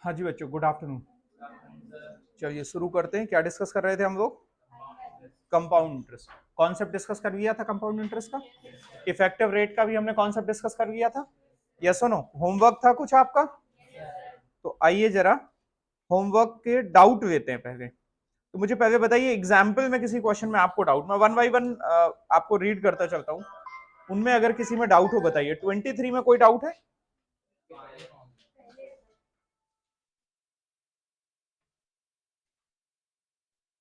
हाँ जी बच्चों, good afternoon. चलिए शुरू करते हैं। क्या डिस्कस कर रहे थे हम लोग? Compound interest. कॉन्सेप्ट डिस्कस कर लिया था कंपाउंड इंटरेस्ट का। इफेक्टिव रेट का भी हमने कॉन्सेप्ट डिस्कस कर लिया था। यस और नो? होमवर्क था कुछ आपका? तो आइए जरा होमवर्क के डाउट लेते हैं पहले। तो मुझे पहले बताइए, एग्जाम्पल में किसी क्वेश्चन में आपको डाउट, मैं वन बाई वन आपको रीड करता चलता हूँ, उनमें अगर किसी में डाउट हो बताइए। 23 में कोई डाउट है?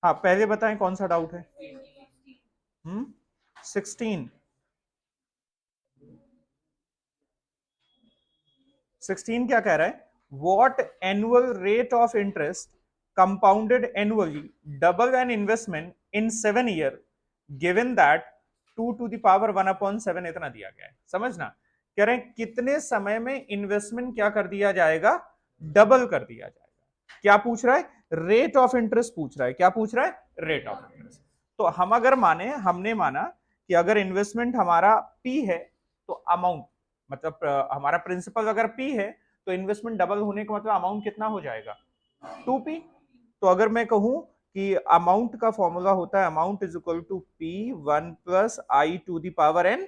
हाँ पहले बताएं कौन सा डाउट है। 16। 16 क्या कह रहा है? What annual rate of interest compounded annually double an investment in 7 year given that 2⁻1/7 इतना दिया गया है। समझना, कह रहे हैं कितने समय में इन्वेस्टमेंट क्या कर दिया जाएगा? डबल कर दिया जाएगा। क्या पूछ रहा है? रेट ऑफ इंटरेस्ट पूछ रहा है। क्या पूछ रहा है? Rate of interest. तो हम अगर माने, हमने माना कि अगर इन्वेस्टमेंट हमारा पी है तो अमाउंट, मतलब हमारा प्रिंसिपल अगर पी है तो इन्वेस्टमेंट डबल होने का मतलब अमाउंट कितना हो जाएगा? 2p। तो अगर मैं कहूं कि अमाउंट का फॉर्मूला होता है amount is equal to P 1 + i⁴n,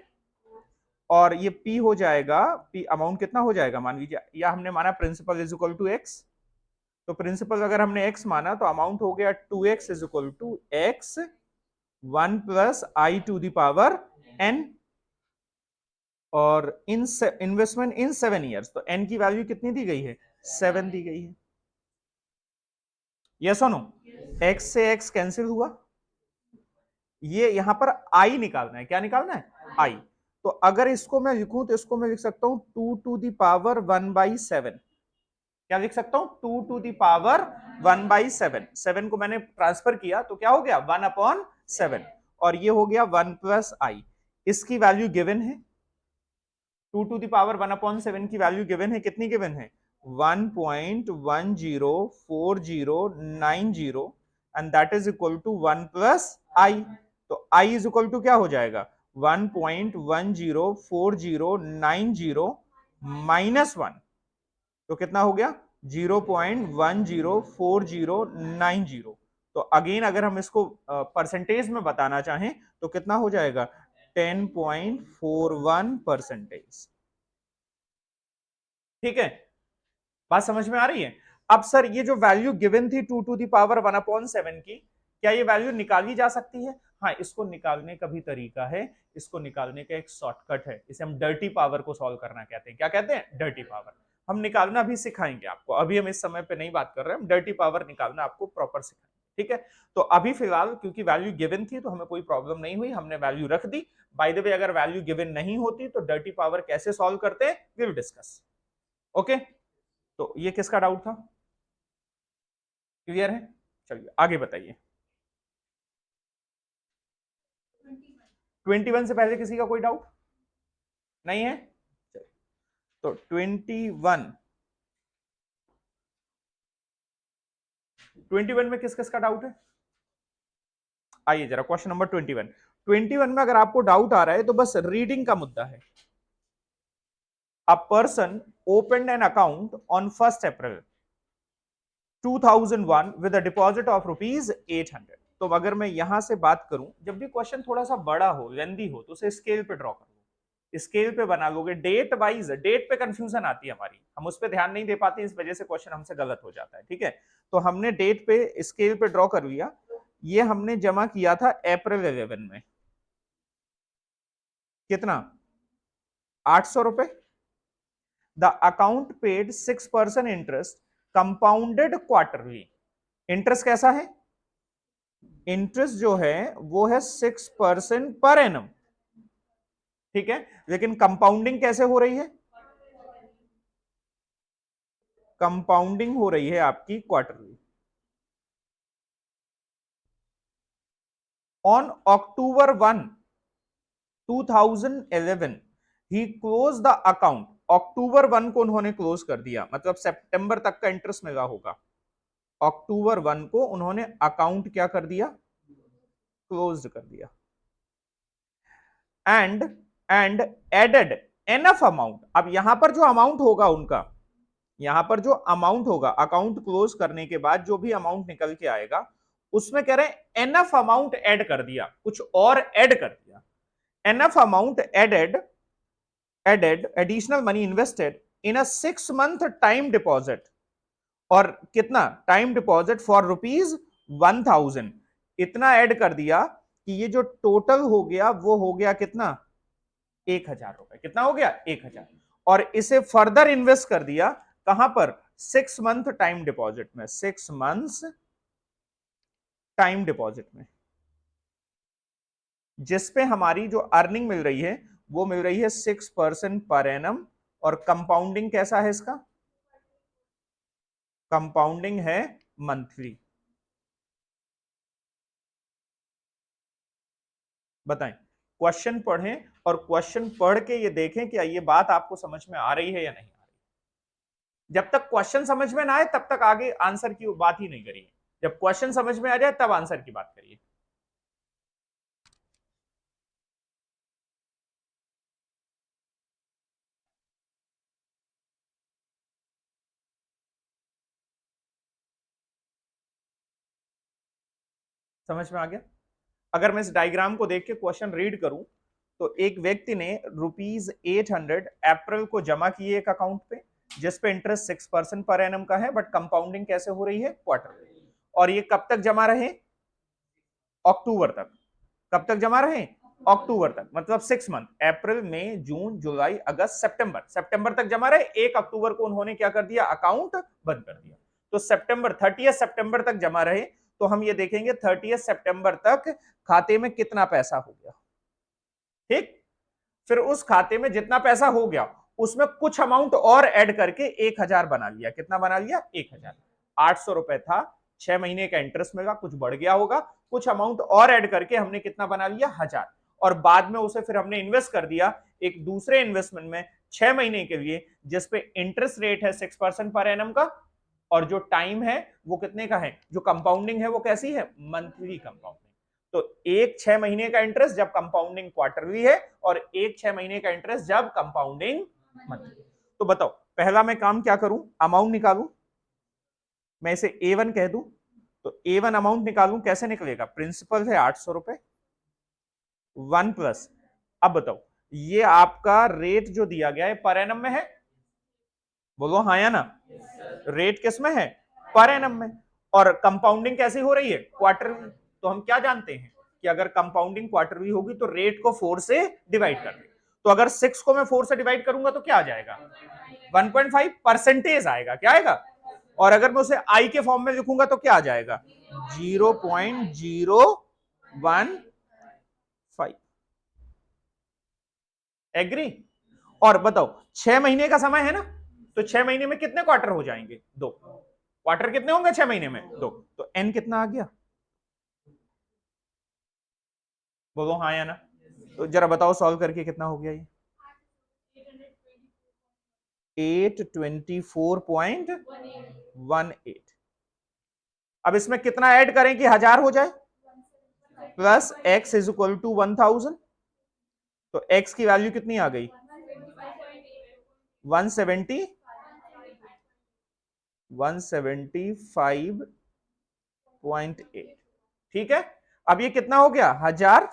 और ये p हो जाएगा, p अमाउंट कितना हो जाएगा मान लीजिए, या हमने माना principal is equal to x। तो प्रिंसिपल अगर हमने x माना तो अमाउंट हो गया 2x is equal to x 1 + i⁴n, और इन इन्वेस्टमेंट इन 7 ईयर्स, तो n की वैल्यू कितनी दी गई है? 7 दी गई है। यस और नो? x से x कैंसिल हुआ, ये यहां पर i निकालना है। क्या निकालना है? i। तो अगर इसको मैं लिखूं तो इसको मैं लिख सकता हूं 2⁻1/7। क्या लिख सकता हूं? 2⁻1/7। 7 को मैंने ट्रांसफर किया तो क्या हो गया? 1/7, और ये हो गया 1 + i। इसकी वैल्यू गिवन है, 2⁻1/7 की वैल्यू गिवन है। कितनी गिवन है? 1.104090, and that is equal to 1 + i। तो i इज इक्वल टू क्या हो जाएगा? 1.104090 माइनस 1, तो कितना हो गया? 0.104090। तो अगेन अगर हम इसको परसेंटेज में बताना चाहें तो कितना हो जाएगा? 10.41%। ठीक है, बात समझ में आ रही है? अब सर ये जो वैल्यू गिवन थी 2⁻1/7 की, क्या ये वैल्यू निकाली जा सकती है? हाँ, इसको निकालने का भी तरीका है। इसको निकालने का एक शॉर्टकट है, इसे हम डर्टी पावर को सॉल्व करना कहते हैं। क्या कहते हैं? Dirty power. हम निकालना भी सिखाएंगे आपको, अभी हम इस समय पे नहीं बात कर रहे हैं, हम डर्टी पावर निकालना आपको प्रॉपर सिखाएंगे। ठीक है, तो अभी फिलहाल क्योंकि वैल्यू गिवन थी तो हमें कोई प्रॉब्लम नहीं हुई, हमने वैल्यू रख दी। बाय द वे, अगर वैल्यू गिवन नहीं होती तो डर्टी पावर कैसे सॉल्व करते हैं, विल डिस्कस। ओके, तो ये किसका डाउट था? क्लियर है? चलिए आगे बताइए। 21 से पहले किसी का कोई डाउट नहीं है? चलिए, तो 21 में किस किस का डाउट है? आइए जरा क्वेश्चन नंबर 21 में अगर आपको डाउट आ रहा है तो बस रीडिंग का मुद्दा है। A person opened an account on 1 April 2001 with a deposit of ₹800। तो अगर मैं यहां से बात करूं, जब भी क्वेश्चन थोड़ा सा बड़ा हो, लेंदी हो, तो उसे स्केल पे ड्रॉ कर लो, स्केल पे बना लोगे। डेट वाइज, डेट पे कंफ्यूजन आती है हमारी, हम उस पर ध्यान नहीं दे पाते, इस वजह से क्वेश्चन हमसे गलत हो जाता है। ठीक है, तो हमने डेट पे स्केल पे ड्रॉ कर लिया। ये हमने जमा किया था अप्रैल 11 में। कितना? 800 रुपए। The account paid 6% interest compounded quarterly. Interest कैसा है? इंटरेस्ट जो है वो है 6% पर एनम। ठीक है, लेकिन कंपाउंडिंग कैसे हो रही है? कंपाउंडिंग हो रही है आपकी quarterly. On October 1, 2011 he close the account. October 1 को उन्होंने क्लोज कर दिया, मतलब सितंबर तक का इंटरेस्ट मिला होगा। October 1 को उन्होंने अकाउंट क्या कर दिया? क्लोज कर दिया। And added enough amount. अब यहां पर जो अमाउंट होगा उनका, यहां पर जो अमाउंट होगा अकाउंट क्लोज करने के बाद जो भी अमाउंट निकल के आएगा उसमें कह रहे हैं एनफ अमाउंट ऐड कर दिया, कुछ और ऐड कर दिया, enough amount added additional money invested in a 6 month time deposit, और कितना टाइम डिपॉजिट फॉर ₹1000, इतना ऐड कर दिया कि ये जो टोटल हो गया वो हो गया कितना 1000 रुपए, कितना हो गया 1000, और इसे फर्दर इन्वेस्ट कर दिया कहां पर 6 month टाइम डिपॉजिट में, 6 months टाइम डिपॉजिट में, जिसपे हमारी जो अर्निंग मिल रही है वो मिल रही है 6% पर एनम, और कंपाउंडिंग कैसा है इसका, कंपाउंडिंग है मंथली। बताएं, क्वेश्चन पढ़ें और क्वेश्चन पढ़ के ये देखें कि ये बात आपको समझ में आ रही है या नहीं आ रही। जब तक क्वेश्चन समझ में ना आए तब तक आगे आंसर की बात ही नहीं करिए, जब क्वेश्चन समझ में आ जाए तब आंसर की बात करिए। समझ में आ गया? अगर मैं इस डायग्राम को देख के क्वेश्चन रीड करूं तो एक व्यक्ति ने ₹800 अप्रैल को जमा किए एक अकाउंट पे, जिसपे इंटरेस्ट 6% पर एनम का है, बट कंपाउंडिंग कैसे हो रही है क्वार्टर, और ये कब तक जमा रहे, अक्टूबर तक। कब तक जमा रहे, अक्टूबर तक, मतलब 6 मंथ, अप्रैल मई जून जुलाई अगस्त सितंबर, सितंबर तक जमा रहे। 1 अक्टूबर को उन्होंने क्या कर दिया, अकाउंट बंद कर दिया, तो सितंबर 30 सितंबर तक जमा रहे। तो हम ये देखेंगे 30 सितंबर तक खाते में कितना पैसा हो गया, ठीक। फिर उस खाते में जितना पैसा हो गया उसमें कुछ अमाउंट और ऐड करके 1000 बना लिया, कितना बना लिया 1000, 800 रुपए था, 6 महीने का इंटरेस्ट मिला, कुछ बढ़ गया होगा, कुछ अमाउंट और ऐड करके हमने कितना बना लिया 1000, और बाद में उसे फिर हमने इन्वेस्ट कर दिया एक दूसरे इन्वेस्टमेंट में 6 महीने के लिए, जिसपे इंटरेस्ट रेट है 6% पर एनम का, और जो टाइम है वो कितने का है, जो कंपाउंडिंग है वो कैसी है, मंथली कंपाउंडिंग। तो एक 6 महीने का इंटरेस्ट जब कंपाउंडिंग क्वार्टरली है, और एक 6 महीने का इंटरेस्ट जब कंपाउंडिंग मंथली। तो बताओ पहला मैं काम क्या करूं, अमाउंट निकालूं, मैं इसे A1 कह दूं, तो A1 अमाउंट निकालूं, कैसे निकलेगा, प्रिंसिपल है 800 रुपए, 1+, अब बताओ ये आपका रेट जो दिया गया है पर एनम में है, बोलो हाँ या ना, रेट किस में है, पर एनम में, और कंपाउंडिंग कैसी हो रही है, क्वार्टरली। तो हम क्या जानते हैं कि अगर कंपाउंडिंग क्वार्टरली होगी तो रेट को 4 से डिवाइड कर दे, तो अगर 6 को मैं 4 से डिवाइड करूंगा तो क्या आ जाएगा, 1.5 परसेंटेज आएगा, क्या आएगा, और अगर मैं उसे आई के फॉर्म में लिखूंगा तो क्या आ जाएगा, 0.015। एग्री? और बताओ 6 महीने का समय है ना, तो 6 महीने में कितने क्वार्टर हो जाएंगे, 2 क्वार्टर, कितने होंगे 6 महीने में, 2, तो एन कितना आ गया, बोलो हाँ या ना। तो जरा बताओ सॉल्व करके कितना हो गया ये, 824.18। अब इसमें कितना ऐड करें कि 1000 हो जाए, plus x is equal to 1000, तो x की वैल्यू कितनी आ गई, 170, 175.8, ठीक है। अब ये कितना हो गया 1000,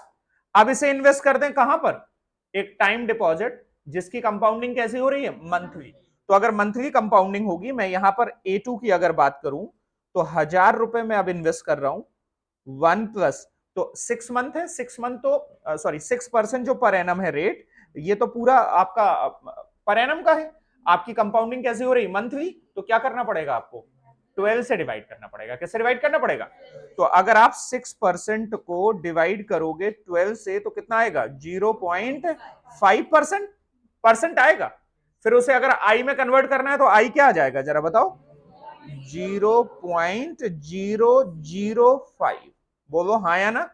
अब इसे इन्वेस्ट कर दें कहां पर, एक टाइम डिपॉजिट जिसकी कंपाउंडिंग कैसी हो रही है, मंथली। तो अगर मंथली कंपाउंडिंग होगी, मैं यहां पर A2 की अगर बात करूं तो 1000 रुपए में अब इन्वेस्ट कर रहा हूं, 1+, तो 6 मंथ है, 6 मंथ तो सॉरी 6% जो पर एनम है रेट, ये तो पूरा आपका पर एनम का है, आपकी कंपाउंडिंग कैसी हो रही मंथली, तो क्या करना पड़ेगा आपको, 12 से डिवाइड करना पड़ेगा, कैसे डिवाइड करना पड़ेगा, तो अगर आप 6% को डिवाइड करोगे 12 से तो कितना आएगा, 0.5% परसेंट आएगा। फिर उसे अगर आई में कन्वर्ट करना है तो आई क्या आ जाएगा, जरा बताओ, 0.005, बोलो हाँ या ना।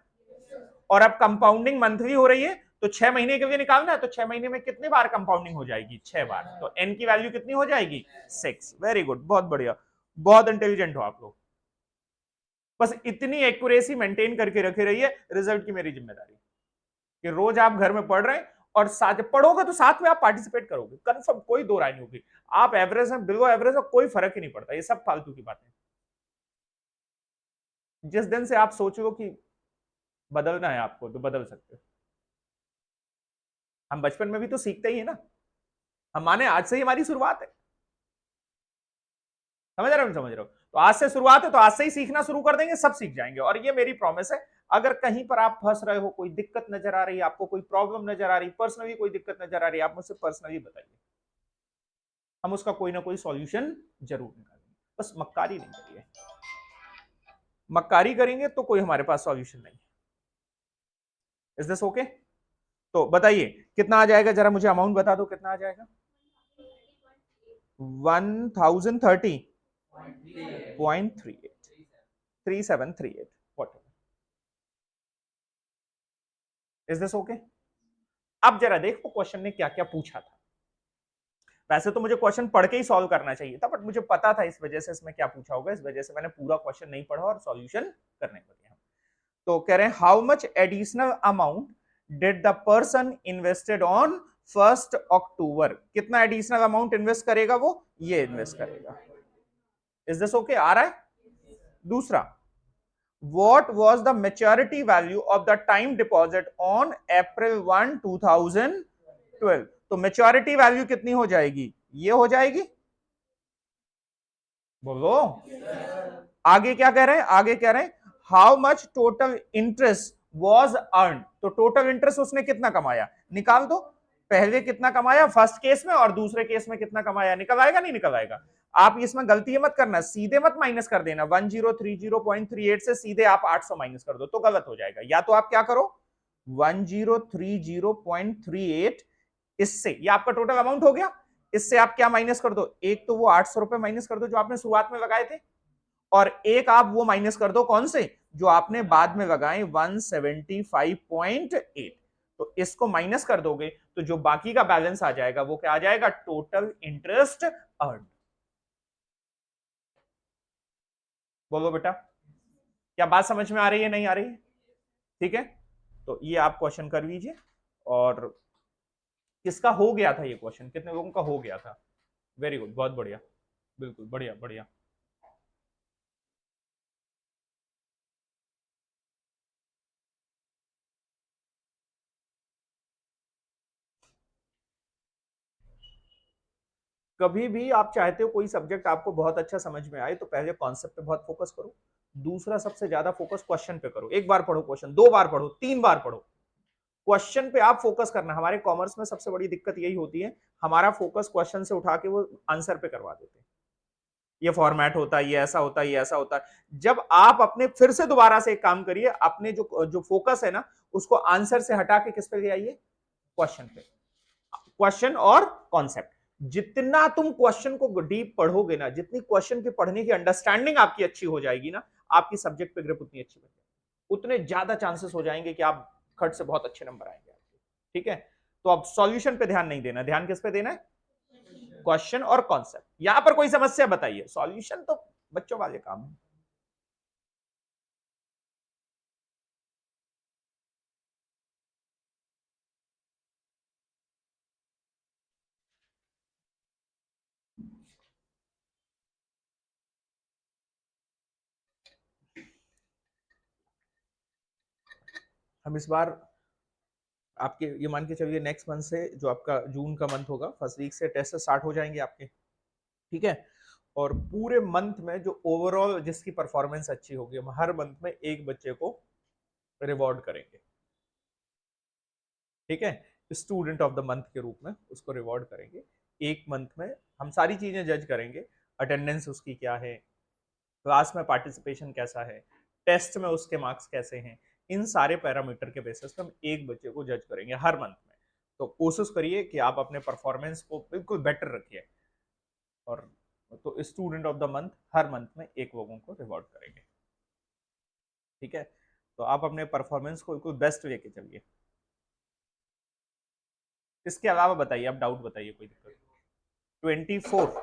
और अब कंपाउंडिंग मंथली हो रही है, तो 6 महीने के लिए निकालना है, तो 6 महीने में कितनी बार कंपाउंडिंग हो जाएगी, 6 बार, तो एन की वैल्यू कितनी हो जाएगी, 6। वेरी गुड, बहुत बढ़िया, बहुत इंटेलिजेंट हो आप लोग। बस इतनी एक्यूरेसी मेंटेन करके रखे रहिए, रिजल्ट की मेरी जिम्मेदारी, कि रोज आप घर में पढ़ रहे हैं और साथ पढ़ोगे तो साथ में आप पार्टिसिपेट करोगे, कंफर्म, कोई दो राय नहीं होगी। आप एवरेज हैं, बिलो एवरेज है, कोई फर्क ही नहीं पड़ता, ये सब फालतू की बातें। जिस दिन से आप सोचो कि बदलना है आपको तो बदल सकते हो। हम बचपन में भी तो सीखते ही है ना, हम माने आज से ही हमारी शुरुआत है, समझ रहे हो, समझ रहे हो? तो आज से शुरुआत है, तो आज से ही सीखना शुरू कर देंगे, सब सीख जाएंगे। और ये मेरी प्रॉमिस है, अगर कहीं पर आप फंस रहे हो, कोई दिक्कत नजर आ रही है आपको, कोई प्रॉब्लम नजर आ रही, पर्सनली कोई दिक्कत नजर आ रही है, आप मुझसे पर्सनली बताइए, हम उसका कोई ना कोई सॉल्यूशन जरूर निकालेंगे। बस मक्कारी नहीं करिए, मक्कारी करेंगे तो कोई हमारे पास सॉल्यूशन नहीं। Is this okay? तो बताइए कितना आ जाएगा, जरा मुझे अमाउंट बता दो, कितना आ जाएगा? 1030.38 3738 व्हाट, इज दिस ओके? अब जरा देखो क्वेश्चन ने क्या क्या पूछा था। वैसे तो मुझे क्वेश्चन पढ़ के ही सॉल्व करना चाहिए था, बट मुझे पता था इस वजह से इसमें क्या पूछा होगा, इस वजह से मैंने पूरा क्वेश्चन नहीं पढ़ा और सॉल्यूशन करने को दिया। तो कह रहे हैं how much additional amount did the person invested on 1 अक्टूबर, कितना एडिशनल अमाउंट इन्वेस्ट करेगा वो, ये इन्वेस्ट करेगा। Is this okay? आ रहा है? दूसरा, what was the maturity value of the time deposit on April 1 2012? तो मेच्योरिटी वैल्यू कितनी हो जाएगी, ये हो जाएगी, बोलो। आगे क्या कह रहे हैं, आगे कह रहे हैं how much total interest was earn, तो टोटल इंटरेस्ट उसने कितना कमाया, निकाल दो। पहले कितना कमाया फर्स्ट केस में, और दूसरे केस में कितना कमाया, निकल आएगा नहीं निकल आएगा? आप इसमें गलती मत करना, सीधे मत माइनस कर देना, 1030.38 से सीधे आप 800 माइनस कर दो तो गलत हो जाएगा। या तो आप क्या करो, 1030.38 इससे, ये आपका टोटल अमाउंट हो गया, इससे आप क्या माइनस कर दो, एक तो वो 800 रुपए माइनस कर दो जो आपने शुरुआत में लगाए थे, और एक आप वो माइनस कर दो कौन से, जो आपने बाद में लगाए 175.8। तो इसको माइनस कर दोगे तो जो बाकी का बैलेंस आ जाएगा वो क्या आ जाएगा, टोटल इंटरेस्ट अर्न। बोलो बेटा, क्या बात समझ में आ रही है, नहीं आ रही है? ठीक है, तो ये आप क्वेश्चन कर लीजिए। और किसका हो गया था ये क्वेश्चन, कितने लोगों का हो गया था? वेरी गुड, बहुत बढ़िया, बिल्कुल बढ़िया बढ़िया। कभी भी आप चाहते हो कोई सब्जेक्ट आपको बहुत अच्छा समझ में आए तो पहले कॉन्सेप्ट पे बहुत फोकस करो, दूसरा सबसे ज्यादा फोकस क्वेश्चन पे करो। एक बार पढ़ो क्वेश्चन, दो बार पढ़ो, तीन बार पढ़ो, क्वेश्चन पे आप फोकस करना। हमारे कॉमर्स में सबसे बड़ी दिक्कत यही होती है, हमारा फोकस क्वेश्चन से उठा के वो आंसर पे करवा देते हैं, ये फॉर्मेट होता है, ये ऐसा होता है, ये ऐसा होता है। जब आप अपने फिर से दोबारा से एक काम करिए, अपने जो जो फोकस है ना उसको आंसर से हटा के किस पे ले आइए, क्वेश्चन पे, क्वेश्चन और कॉन्सेप्ट। जितना तुम क्वेश्चन को डीप पढ़ोगे ना, जितनी क्वेश्चन के पढ़ने की अंडरस्टैंडिंग आपकी अच्छी हो जाएगी ना, आपकी सब्जेक्ट पे ग्रिप उतनी अच्छी बन जाएगी, उतने ज्यादा चांसेस हो जाएंगे कि आप खट से बहुत अच्छे नंबर आएंगे आपके। ठीक है, तो अब सॉल्यूशन पे ध्यान नहीं देना, ध्यान किस पे देना है, क्वेश्चन और कॉन्सेप्ट। यहां पर कोई समस्या बताइए, सॉल्यूशन तो बच्चों वाले काम है। हम इस बार आपके ये मान के चलिए नेक्स्ट मंथ से, जो आपका जून का मंथ होगा, फर्स्ट वीक से टेस्ट स्टार्ट हो जाएंगे आपके। ठीक है, और पूरे मंथ में जो ओवरऑल जिसकी परफॉर्मेंस अच्छी होगी, हम हर मंथ में एक बच्चे को रिवॉर्ड करेंगे। ठीक है, स्टूडेंट ऑफ द मंथ के रूप में उसको रिवॉर्ड करेंगे। एक मंथ में हम सारी चीजें जज करेंगे, अटेंडेंस उसकी क्या है, क्लास में पार्टिसिपेशन कैसा है, टेस्ट में उसके मार्क्स कैसे हैं, इन सारे पैरामीटर के बेसिस पे हम एक बच्चे को जज करेंगे हर मंथ में। तो कोशिश करिए कि आप अपने परफॉर्मेंस को बिल्कुल बेटर रखिए, और तो student of the month her month में एक लोगों को रिवॉर्ड करेंगे। ठीक है, तो आप अपने परफॉर्मेंस को बिल्कुल बेस्ट लेके चलिए। इसके अलावा बताइए, आप डाउट बताइए, कोई दिक्कत? 24,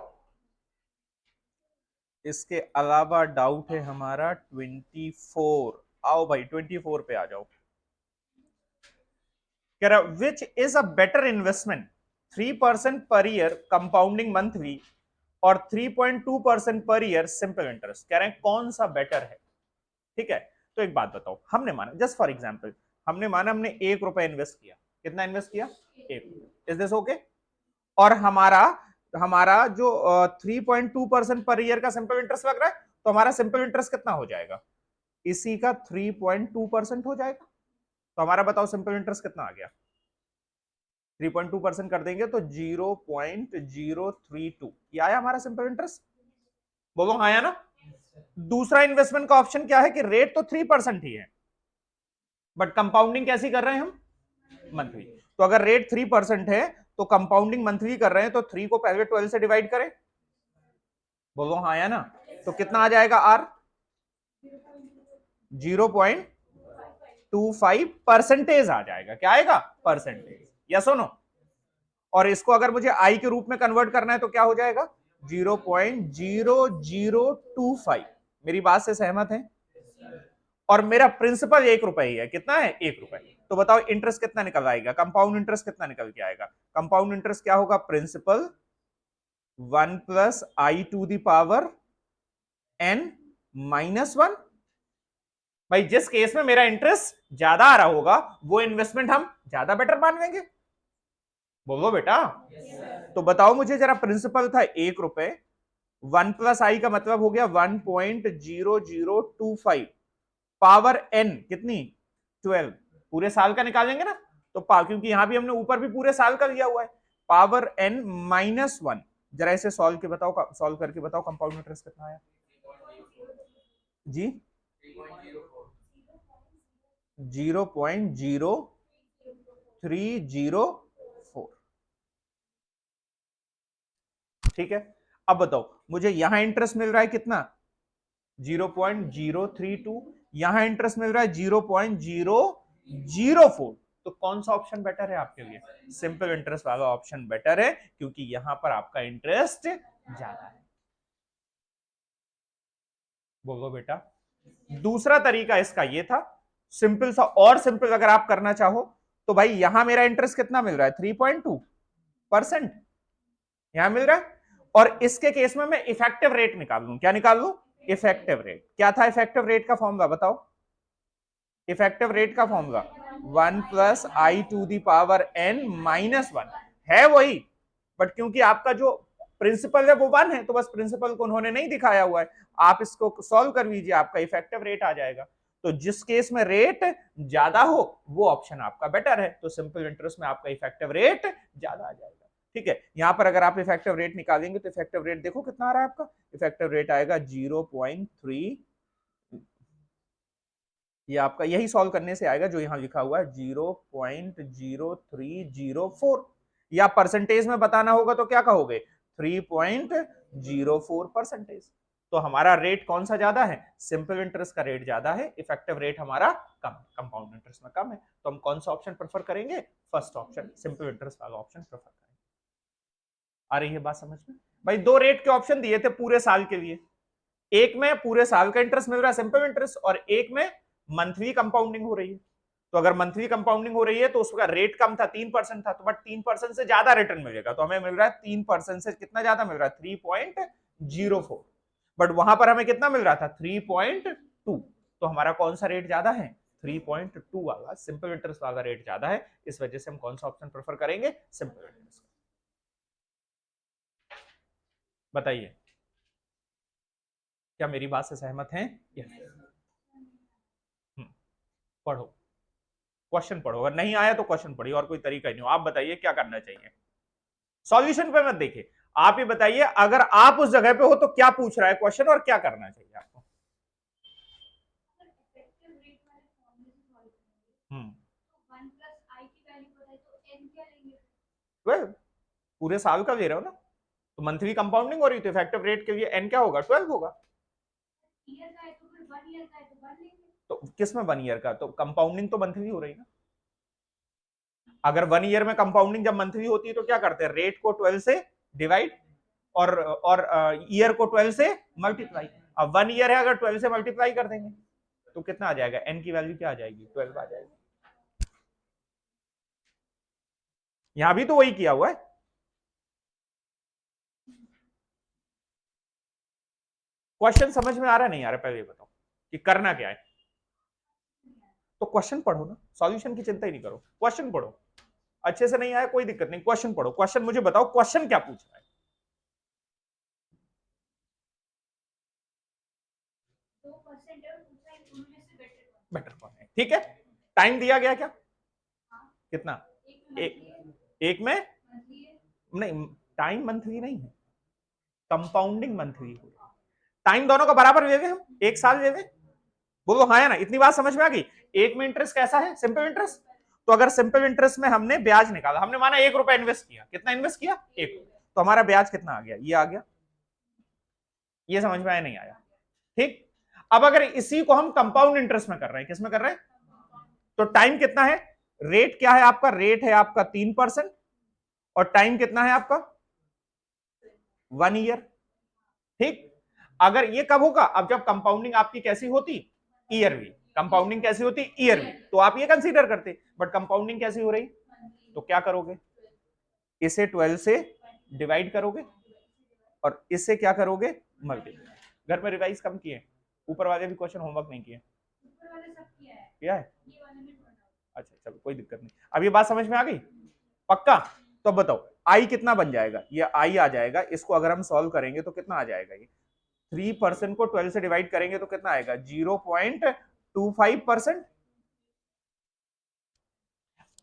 इसके अलावा डाउट है हमारा 24। आओ भाई 24 पे आ जाओ। कह रहा which is a better investment, 3% per year compounding monthly और 3.2% पर ईयर सिंपल इंटरेस्ट। कह रहे हैं कौन सा बेटर है। ठीक है, तो एक बात बताओ, हमने माना जस्ट फॉर एग्जांपल, हमने माना हमने 1 रुपए इन्वेस्ट किया। कितना इन्वेस्ट किया? 1। Is this okay? और हमारा हमारा जो 3.2% पर ईयर का सिंपल इंटरेस्ट लग रहा है, तो हमारा सिंपल इंटरेस्ट कितना हो जाएगा? इसी का 3.2% हो जाएगा। तो हमारा बताओ सिंपल इंटरेस्ट कितना आ गया? 3.2% कर देंगे तो 0.032 ये आया हमारा सिंपल इंटरेस्ट। बोलो हाँ आया ना। दूसरा इन्वेस्टमेंट का ऑप्शन क्या है कि रेट तो 3% ही है, बट कंपाउंडिंग कैसी कर रहे हैं हम? मंथली। तो अगर रेट 3% है तो कंपाउंडिंग मंथली कर रहे हैं, तो 3 को पहले 12 से डिवाइड करें। बोलो हाँ आया ना। तो कितना आ जाएगा आर? 0.25 परसेंटेज आ जाएगा। क्या आएगा? परसेंटेज। यस और नो? और इसको अगर मुझे आई के रूप में कन्वर्ट करना है तो क्या हो जाएगा? 0.0025। मेरी बात से सहमत है? और मेरा प्रिंसिपल 1 रुपए ही है। कितना है? 1 रुपए। तो बताओ इंटरेस्ट कितना निकल आएगा? कंपाउंड इंटरेस्ट कितना निकल के आएगा? कंपाउंड इंटरेस्ट क्या होगा? Principal 1 + i⁻n-1। भाई जिस केस में मेरा इंटरेस्ट ज्यादा आ रहा होगा वो इन्वेस्टमेंट हम ज्यादा बेटर मान लेंगे। बोलो बेटा। तो बताओ मुझे जरा, प्रिंसिपल था 1 रुपए, 1 + i का मतलब हो गया 1.0025, पावर n कितनी? 12। पूरे साल का निकालेंगे ना, तो क्योंकि यहां भी हमने ऊपर भी पूरे साल का लिया हुआ है, पावर n-1। जरा इसे सॉल्व के बताओ, सॉल्व करके बताओ कंपाउंड इंटरेस्ट कितना आया जी? 0.0304। ठीक है, अब बताओ मुझे यहां इंटरेस्ट मिल रहा है कितना? 0.032। यहां इंटरेस्ट मिल रहा है 0.004। तो कौन सा ऑप्शन बेटर है आपके लिए? सिंपल इंटरेस्ट वाला ऑप्शन बेटर है, क्योंकि यहां पर आपका इंटरेस्ट ज्यादा है। बोलो बेटा। दूसरा तरीका इसका ये था, सिंपल सा और सिंपल अगर आप करना चाहो तो भाई यहां मेरा इंटरेस्ट कितना मिल रहा है? 3.2% यहां मिल रहा है। और इसके केस में मैं इफेक्टिव रेट निकाल लूं। क्या निकाल लूं? Effective rate. क्या था इफेक्टिव रेट का फॉर्मूला बताओ? इफेक्टिव रेट का फॉर्मूला 1 + i⁻n-1 है वही, बट क्योंकि आपका जो प्रिंसिपल है वो 1 है, तो बस प्रिंसिपल को उन्होंने नहीं दिखाया हुआ है। आप इसको सॉल्व कर लीजिए, आपका इफेक्टिव रेट आ जाएगा। तो जिस केस में रेट ज्यादा हो वो ऑप्शन आपका बेटर है, तो सिंपल इंटरेस्ट में आपका इफेक्टिव रेट ज्यादा आ जाएगा। ठीक है, यहां पर अगर आप इफेक्टिव रेट निकालेंगे तो इफेक्टिव रेट देखो कितना आ रहा है आपका? इफेक्टिव रेट आएगा 0.3। ये आपका यही सॉल्व करने से आएगा जो यहां लिखा हुआ है 0.0304। या परसेंटेज में बताना होगा तो क्या कहोगे? 3.04%। तो हमारा रेट कौन सा ज्यादा है? सिंपल इंटरेस्ट का रेट ज्यादा है, इफेक्टिव रेट हमारा कम, कंपाउंड इंटरेस्ट में कम है। तो हम कौन सा ऑप्शन प्रेफर करेंगे? फर्स्ट ऑप्शन, सिंपल इंटरेस्ट वाला ऑप्शन प्रेफर करेंगे। आ रही है बात समझ में? भाई दो रेट के ऑप्शन दिए थे पूरे साल के लिए, एक में पूरे साल का इंटरेस्ट मिल रहा है सिंपल इंटरेस्ट, और एक में मंथली कंपाउंडिंग हो रही है। तो अगर मंथली कंपाउंडिंग हो रही है तो उसका रेट कम था, 3% था, तो बट 3% से ज्यादा रिटर्न मिलेगा। तो हमें मिल रहा है 3% से कितना ज्यादा मिल रहा है? 3.04। बट वहां पर हमें कितना मिल रहा था? 3.2। तो हमारा कौन सा रेट ज्यादा है? 3.2 वाला सिंपल इंटरेस्ट वाला रेट ज्यादा है। इस वजह से हम कौन सा ऑप्शन प्रेफर करेंगे? Simple interest. बताइए, क्या मेरी बात से सहमत हैं? पढ़ो, क्वेश्चन पढ़ो, अगर नहीं आया तो क्वेश्चन पढ़िए, और कोई तरीका ही नहीं हो। आप बताइए क्या करना चाहिए। सॉल्यूशन पे मत देखिए, आप ही बताइए अगर आप उस जगह पे हो तो क्या पूछ रहा है क्वेश्चन और क्या करना चाहिए आपको। ट्वेल्व। पूरे साल का ले रहे हो ना, तो मंथली कंपाउंडिंग हो रही, तो इफेक्टिव रेट के लिए एन क्या होगा? 12 होगा। तो किस में 1 ईयर का? तो कंपाउंडिंग तो मंथली हो रही ना। अगर 1 ईयर में कंपाउंडिंग जब मंथली होती है तो क्या करते हैं? रेट को 12 से डिवाइड और ईयर को 12 से मल्टीप्लाई। अब 1 ईयर है, अगर 12 से मल्टीप्लाई कर देंगे तो कितना आ जाएगा? एन की वैल्यू क्या आ जाएगी? 12 आ जाएगी। यहां भी तो वही किया हुआ है। क्वेश्चन समझ में आ रहा है नहीं आ रहा, पहले ये बताओ कि करना क्या है। तो क्वेश्चन पढ़ो ना, सॉल्यूशन की चिंता ही नहीं करो, क्वेश्चन पढ़ो। अच्छे से नहीं आया कोई दिक्कत नहीं, क्वेश्चन पढ़ो, क्वेश्चन मुझे बताओ क्वेश्चन क्या पूछ रहा है। बेटर कौन है, ठीक है। टाइम दिया गया क्या, कितना, एक में नहीं, टाइम मंथली नहीं है, कंपाउंडिंग मंथली। टाइम दोनों का बराबर ले हम, एक साल ले बोलो हाँ या ना, इतनी बात समझ में आ गई। एक में इंटरेस्ट कैसा है, सिंपल इंटरेस्ट। तो अगर सिंपल इंटरेस्ट में हमने ब्याज निकाला, हमने माना 1 रुपया इन्वेस्ट किया, कितना इन्वेस्ट किया, 1, तो हमारा ब्याज कितना आ गया, ये आ गया। ये समझ में आया नहीं आया, ठीक। अब अगर इसी को हम कंपाउंड इंटरेस्ट में कर रहे हैं, किस में कर रहे हैं, तो टाइम कितना है, रेट क्या है आपका, रेट है आपका 3%, और टाइम कितना है आपका 1 ईयर, ठीक। अगर ये कब होगा, अब जब कंपाउंडिंग आपकी कैसी होती, ईयरली। कंपाउंडिंग कैसी होती, ईयरली, तो आप ये कंसीडर करते, बट कंपाउंडिंग कैसी हो रही, तो क्या करोगे, इसे 12 से डिवाइड करोगे और इससे क्या करोगे, मल्टीप्लाई। घर में रिवाइज कम किए, ऊपर वाले भी क्वेश्चन होमवर्क नहीं किए, किया है, अच्छा चलो कोई दिक्कत नहीं। अब ये बात समझ में आ गई, पक्का। तो बताओ आई कितना बन जाएगा, ये आई आ जाएगा, इसको अगर हम सॉल्व करेंगे तो कितना आ जाएगा, ये 3% को 12 से डिवाइड करेंगे तो कितना आएगा, 0.25%।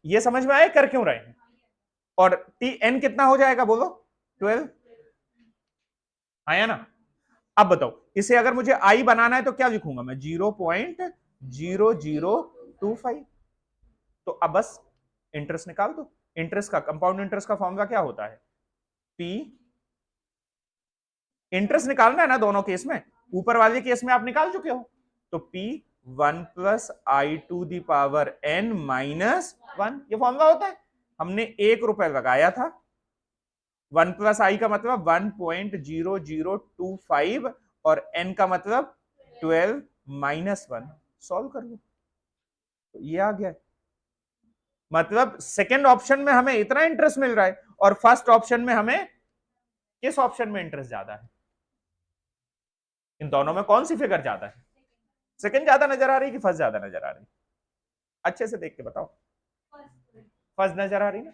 ये समझ में आया कर क्यों रहे हैं। और टी एन कितना हो जाएगा बोलो, 12, आया ना। अब बताओ इसे अगर मुझे आई बनाना है तो क्या लिखूंगा मैं, 0.0025। तो अब बस इंटरेस्ट निकाल दो। इंटरेस्ट का, कंपाउंड इंटरेस्ट का फॉर्मूला क्या होता है, पी, इंटरेस्ट निकालना है ना दोनों केस में, ऊपर वाले केस में आप निकाल चुके हो, तो P 1+i⁻n-1, ये फॉर्मूला होता है। हमने 1 रुपए लगाया था, 1+i का मतलब 1.0025 और n का मतलब 12-1, सॉल्व कर लो तो ये आ गया। मतलब सेकेंड ऑप्शन में हमें इतना इंटरेस्ट मिल रहा है और फर्स्ट ऑप्शन में हमें, किस ऑप्शन में इंटरेस्ट ज्यादा है, इन दोनों में कौन सी फिगर ज्यादा है, सेकंड ज्यादा नजर आ रही है कि फर्स्ट ज्यादा नजर आ रही, अच्छे से देख के बताओ, फर्स्ट नजर आ रही ना,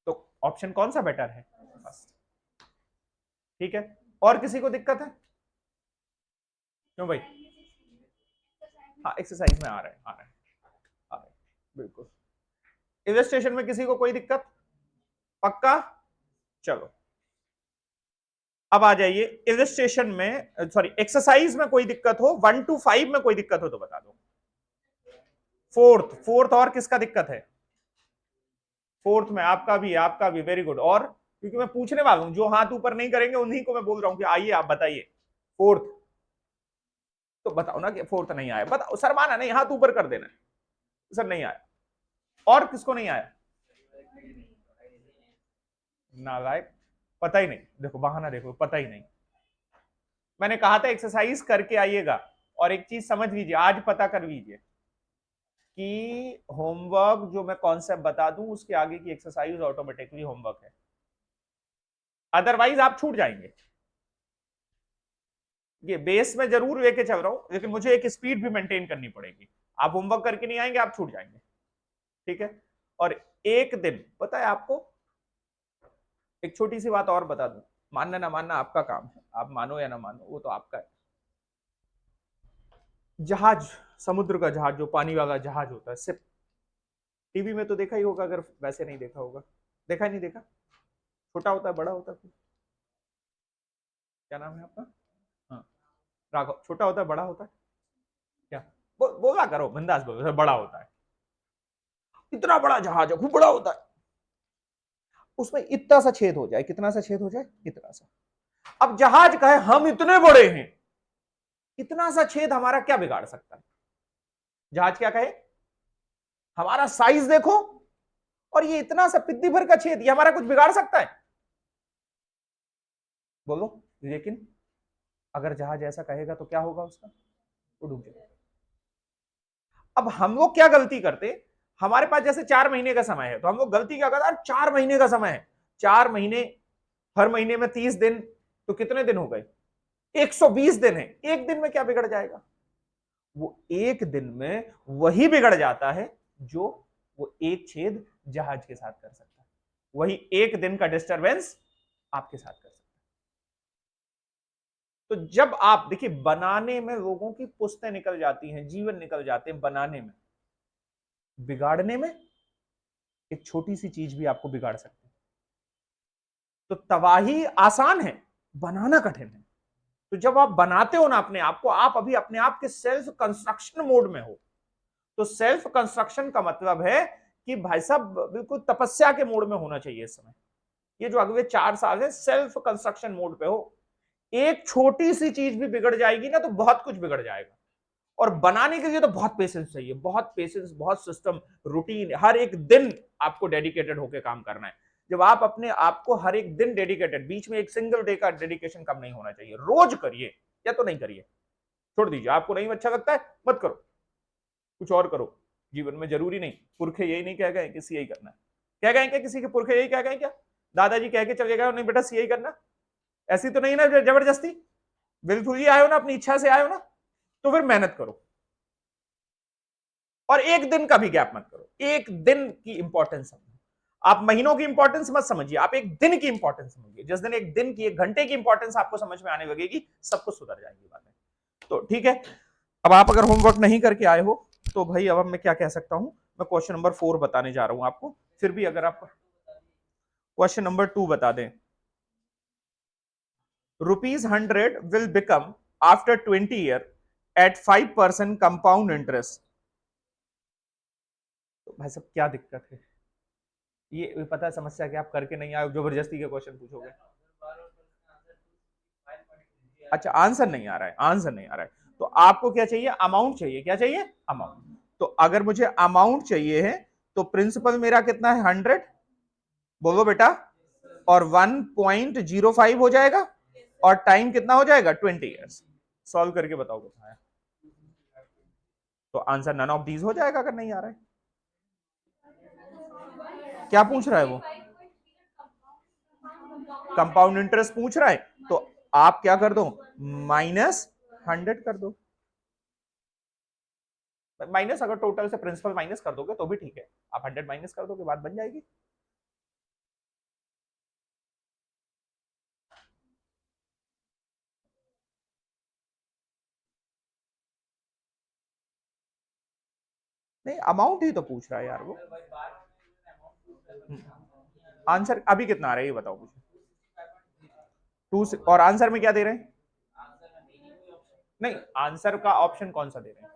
तो ऑप्शन कौन सा बेटर है, फर्स्ट, ठीक है। और किसी को दिक्कत है, क्यों भाई, हाँ एक्सरसाइज में आ रहे हैं, आ रहे हैं, आ रहे हैं, बिल्कुल। इलस्ट्रेशन में किसी को कोई दिक्कत, पक्का, चलो अब आ जाइए इलस्ट्रेशन में, सॉरी एक्सरसाइज में कोई दिक्कत हो, 1 to 5 में कोई दिक्कत हो तो बता दो। फोर्थ, फोर्थ और किसका दिक्कत है, फोर्थ में आपका भी, आपका भी, वेरी गुड। और क्योंकि मैं पूछने वाला हूं, जो हाथ ऊपर नहीं करेंगे उन्हीं को मैं बोल रहा हूं कि आइए आप बताइए फोर्थ, तो बताओ ना कि फोर्थ नहीं आया, बताओ, शर्माना नहीं, हाथ ऊपर कर देना, सर नहीं आया। और किसको नहीं आया, नालायक, पता ही नहीं, देखो बहाना देखो, पता ही नहीं। मैंने कहा था एक्सरसाइज करके आइएगा, और एक चीज समझ लीजिए, आज पता कर लीजिए कि होमवर्क जो मैं कॉन्सेप्ट बता दूं उसके आगे की एक्सरसाइज ऑटोमेटिकली होमवर्क है, अदरवाइज आप छूट जाएंगे। ये बेस में जरूर लेके चल रहा हूं, लेकिन मुझे एक स्पीड भी मेंटेन करनी पड़ेगी, आप होमवर्क करके नहीं आएंगे आप छूट जाएंगे, ठीक है। और एक दिन पता है आपको, एक छोटी सी बात और बता दूं, मानना ना मानना आपका काम है, आप मानो या ना मानो वो तो आपका है। जहाज, समुद्र का जहाज, जो पानी वाला जहाज होता है, सिर्फ टीवी में तो देखा ही होगा, अगर वैसे नहीं देखा होगा, देखा ही नहीं देखा, छोटा होता है बड़ा होता है, क्या नाम है आपका, हाँ राघव, छोटा होता है बड़ा होता है, क्या बोला करो, बिंदास बोलो, बड़ा होता है, इतना बड़ा जहाज है, खूब बड़ा होता है, उसमें इतना सा छेद हो जाए, कितना सा छेद हो जाए, इतना सा। अब जहाज कहे हम इतने बड़े हैं, इतना सा छेद हमारा क्या बिगाड़ सकता है, जहाज क्या कहे, हमारा साइज देखो, और ये इतना सा पिद्दी भर का छेद, ये हमारा कुछ बिगाड़ सकता है, बोलो। लेकिन अगर जहाज ऐसा कहेगा तो क्या होगा उसका, वो डूब जाएगा। अब हम लोग क्या गलती करते, हमारे पास जैसे 4 महीने का समय है, तो हम लोग गलती क्या करते हैं, 4 महीने का समय है, 4 महीने, हर महीने में 30 दिन, तो कितने दिन हो गए, 120 दिन है। एक दिन में क्या बिगड़ जाएगा, वो एक दिन में वही बिगड़ जाता है जो वो एक छेद जहाज के साथ कर सकता है, वही एक दिन का डिस्टरबेंस आपके साथ कर सकता है। तो जब आप देखिए, बनाने में लोगों की पुश्तें निकल जाती हैं, जीवन निकल जाते हैं बनाने में, बिगाड़ने में एक छोटी सी चीज भी आपको बिगाड़ सकती है। तो तबाही आसान है, बनाना कठिन है। तो जब आप बनाते हो ना अपने आप को, आप अभी अपने आप के सेल्फ कंस्ट्रक्शन मोड में हो। तो सेल्फ कंस्ट्रक्शन का मतलब है कि भाई साहब बिल्कुल तपस्या के मोड में होना चाहिए इस समय। ये जो अगले 4 साल है, सेल्फ कंस्ट्रक्शन मोड पे हो। एक छोटी सी चीज भी बिगड़ जाएगी ना, तो बहुत कुछ बिगड़ जाएगा। और बनाने के लिए तो बहुत पेशेंस चाहिए, बहुत पेशेंस, बहुत सिस्टम, रूटीन, हर एक दिन आपको डेडिकेटेड होकर काम करना है। जब आप अपने आप को हर एक दिन डेडिकेटेड, बीच में एक सिंगल डे का डेडिकेशन कम नहीं होना चाहिए, रोज करिए, या तो नहीं करिए, छोड़ दीजिए। आपको नहीं अच्छा लगता है मत करो, कुछ और करो। जीवन में जरूरी नहीं, पुरखे यही नहीं कह गए कि सीए करना है, कह गए क्या किसी के पुरखे यही कह गए क्या, दादाजी कह के चले गए नहीं बेटा सीए करना, ऐसी तो नहीं ना जबरदस्ती, बिल्कुल ही आयो ना, अपनी इच्छा से आयो ना, तो फिर मेहनत करो। और एक दिन का भी गैप मत करो, एक दिन की इंपॉर्टेंस समझो। आप महीनों की इंपॉर्टेंस मत समझिए, आप एक दिन की इंपॉर्टेंस समझिए। जिस दिन एक दिन की, एक घंटे की इंपॉर्टेंस आपको समझ में आने लगेगी, सब कुछ सुधर जाएगी बातें। तो ठीक है, अब आप अगर होमवर्क नहीं करके आए हो तो भाई अब मैं क्या कह सकता हूं, मैं क्वेश्चन नंबर 4 बताने जा रहा हूं आपको। फिर भी अगर आप क्वेश्चन नंबर 2 बता दें, ₹100 will become after 20 year at 5% compound interest। तो भाई साहब क्या दिक्कत है, ये पता है समस्या क्या, आप करके नहीं आए, जबरदस्ती के क्वेश्चन पूछोगे। अच्छा, आंसर नहीं आ रहा है, आंसर नहीं आ रहा है, तो आपको क्या चाहिए, अमाउंट चाहिए, क्या चाहिए, अमाउंट। तो अगर मुझे अमाउंट चाहिए है, तो प्रिंसिपल मेरा कितना है, 100, बोलो बेटा, और 1.05 हो जाएगा, और टाइम कितना हो जाएगा, 20 ईयर्स। सॉल्व करके बताओ कितना है। तो आंसर नन ऑफ दीज हो जाएगा अगर नहीं आ रहा है। क्या पूछ रहा है वो, कंपाउंड इंटरेस्ट पूछ रहा है, तो आप क्या कर दो, -100 कर दो। माइनस, अगर टोटल से प्रिंसिपल माइनस कर दोगे तो भी ठीक है, आप 100 माइनस कर दोगे, बात बन जाएगी। नहीं, अमाउंट ही तो पूछ रहा है यार वो। आंसर अभी कितना आ रहा है ये बताओ मुझे, 2, और आंसर में क्या दे रहे हैं, नहीं आंसर का ऑप्शन कौन सा दे रहे हैं,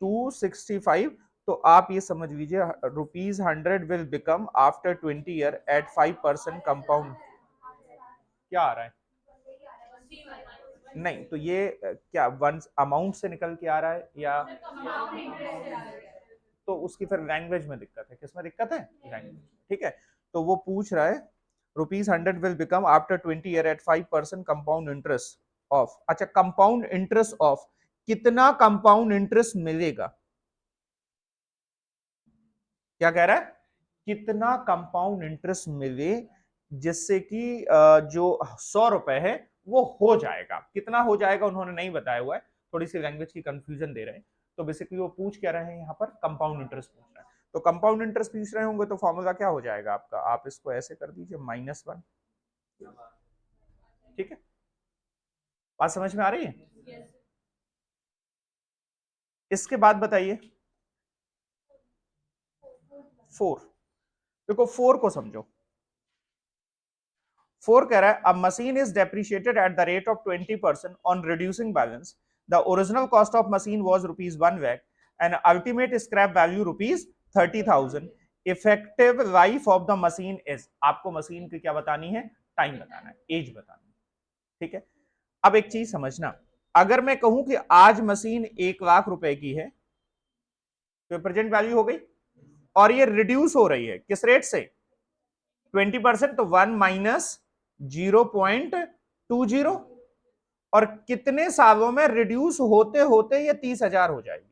265। तो आप ये समझ लीजिए, ₹100 will become after 20 year at 5% compound. क्या आ रहा है, नहीं तो ये क्या वन अमाउंट से निकल के आ रहा है, या तो उसकी फिर लैंग्वेज में दिक्कत है, किसमें दिक्कत है, लैंग्वेज। ठीक है, तो वो पूछ रहा है ₹100 will become after 20 year at 5% compound interest of, अच्छा कंपाउंड इंटरेस्ट ऑफ, कितना कंपाउंड इंटरेस्ट मिलेगा, क्या कह रहा है, कितना कंपाउंड इंटरेस्ट मिले जिससे कि जो ₹100 है वो हो जाएगा, कितना हो जाएगा उन्होंने नहीं बताया हुआ है, थोड़ी सी लैंग्वेज की कंफ्यूजन दे रहे हैं। तो बेसिकली वो पूछ क्या रहे हैं यहाँ पर, कंपाउंड इंटरेस्ट पूछ रहे हैं। तो कंपाउंड इंटरेस्ट पूछ रहे होंगे तो फॉर्मूला क्या हो जाएगा आपका, आप इसको ऐसे कर दीजिए, -1। ठीक है, बात समझ में आ रही है। इसके बाद बताइए 4, देखो 4 को समझो। 4 कह रहा है, अ machine is depreciated at the rate of 20% on reducing balance, the original cost of machine was ₹1 lakh and ultimate scrap value ₹30,000, effective life of the machine is, आपको मशीन की क्या बतानी है, टाइम बताना है, एज बताना है। ठीक है, अब एक चीज समझना, अगर मैं कहूं कि आज मशीन ₹1,00,000 की है, तो प्रेजेंट वैल्यू हो गई, और ये रिड्यूस हो रही है किस रेट से, 20%, तो 1 माइनस 0.20, और कितने सालों में रिड्यूस होते होते ये 30,000 हो जाएगी,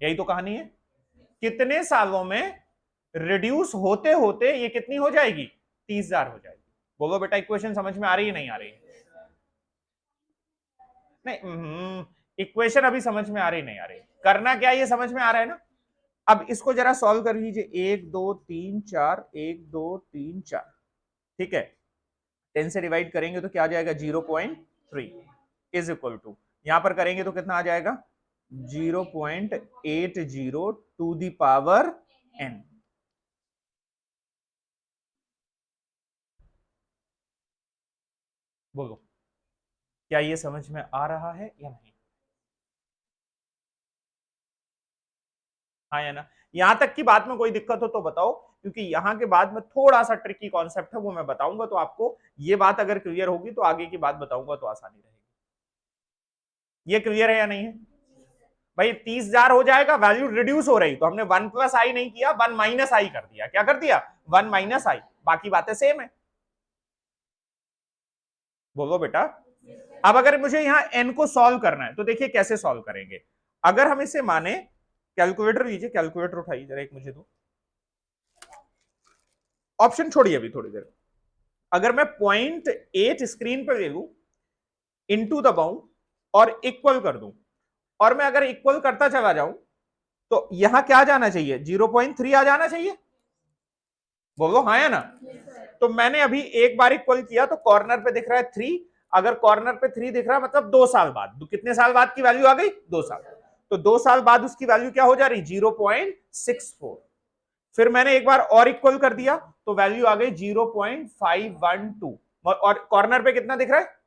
यही तो कहानी है। कितने सालों में रिड्यूस होते होते ये कितनी हो जाएगी? 30,000 हो जाएगी। बोलो बेटा इक्वेशन समझ में आ रही है नहीं आ रही है? नहीं, इक्वेशन अभी समझ में आ रही नहीं आ रही, करना क्या ये समझ में आ रहा है ना। अब इसको जरा सॉल्व कर लीजिए। 1 2 3 4, 1 2 3 4, ठीक है। 10 से डिवाइड करेंगे तो क्या आ जाएगा? 0.3 इज इक्वल टू, यहां पर करेंगे तो कितना आ जाएगा? 0.80 टू द पावर n। बोलो क्या ये समझ में आ रहा है या नहीं? हाँ या ना? यहां तक की बात में कोई दिक्कत हो तो बताओ, क्योंकि यहां के बाद में थोड़ा सा ट्रिकी कॉन्सेप्ट है वो मैं बताऊंगा, तो आपको ये बात अगर क्लियर होगी तो आगे की बात बताऊंगा तो आसानी रहेगी। ये क्लियर है या नहीं है भाई? 30,000 हो जाएगा, वैल्यू रिड्यूस हो रही, तो हमने 1 प्लस आई नहीं किया, 1 माइनस आई कर दिया। क्या कर दिया? 1 माइनस आई, बाकी बातें सेम है। बोलो बेटा। अब अगर मुझे यहां n को सॉल्व करना है तो देखिए कैसे सॉल्व करेंगे। अगर हम इसे माने, कैलकुलेटर लीजिए, कैलकुलेटर उठाइए जरा, एक मुझे दो, ऑप्शन छोड़िए अभी थोड़ी देर। अगर मैं 0.8 स्क्रीन पर ले लू, इनटू दबाऊं और इक्वल कर दूं, और मैं अगर इक्वल करता चला जाऊं तो यहां क्या जाना चाहिए? 0.3 आ जाना चाहिए। बोलो हाँ या ना? तो मैंने अभी एक बार इक्वल किया तो कॉर्नर पे दिख रहा है 3। अगर कॉर्नर पे 3 दिख रहा है मतलब 2 साल बाद, कितने साल बाद की वैल्यू आ गई? 2 साल। तो 2 साल बाद उसकी वैल्यू क्या हो जा रही? 0.64। फिर मैंने एक बार और इक्वल कर दिया तो वैल्यू आ गई 0.512, और कॉर्नर पे कितना दिख रहा है?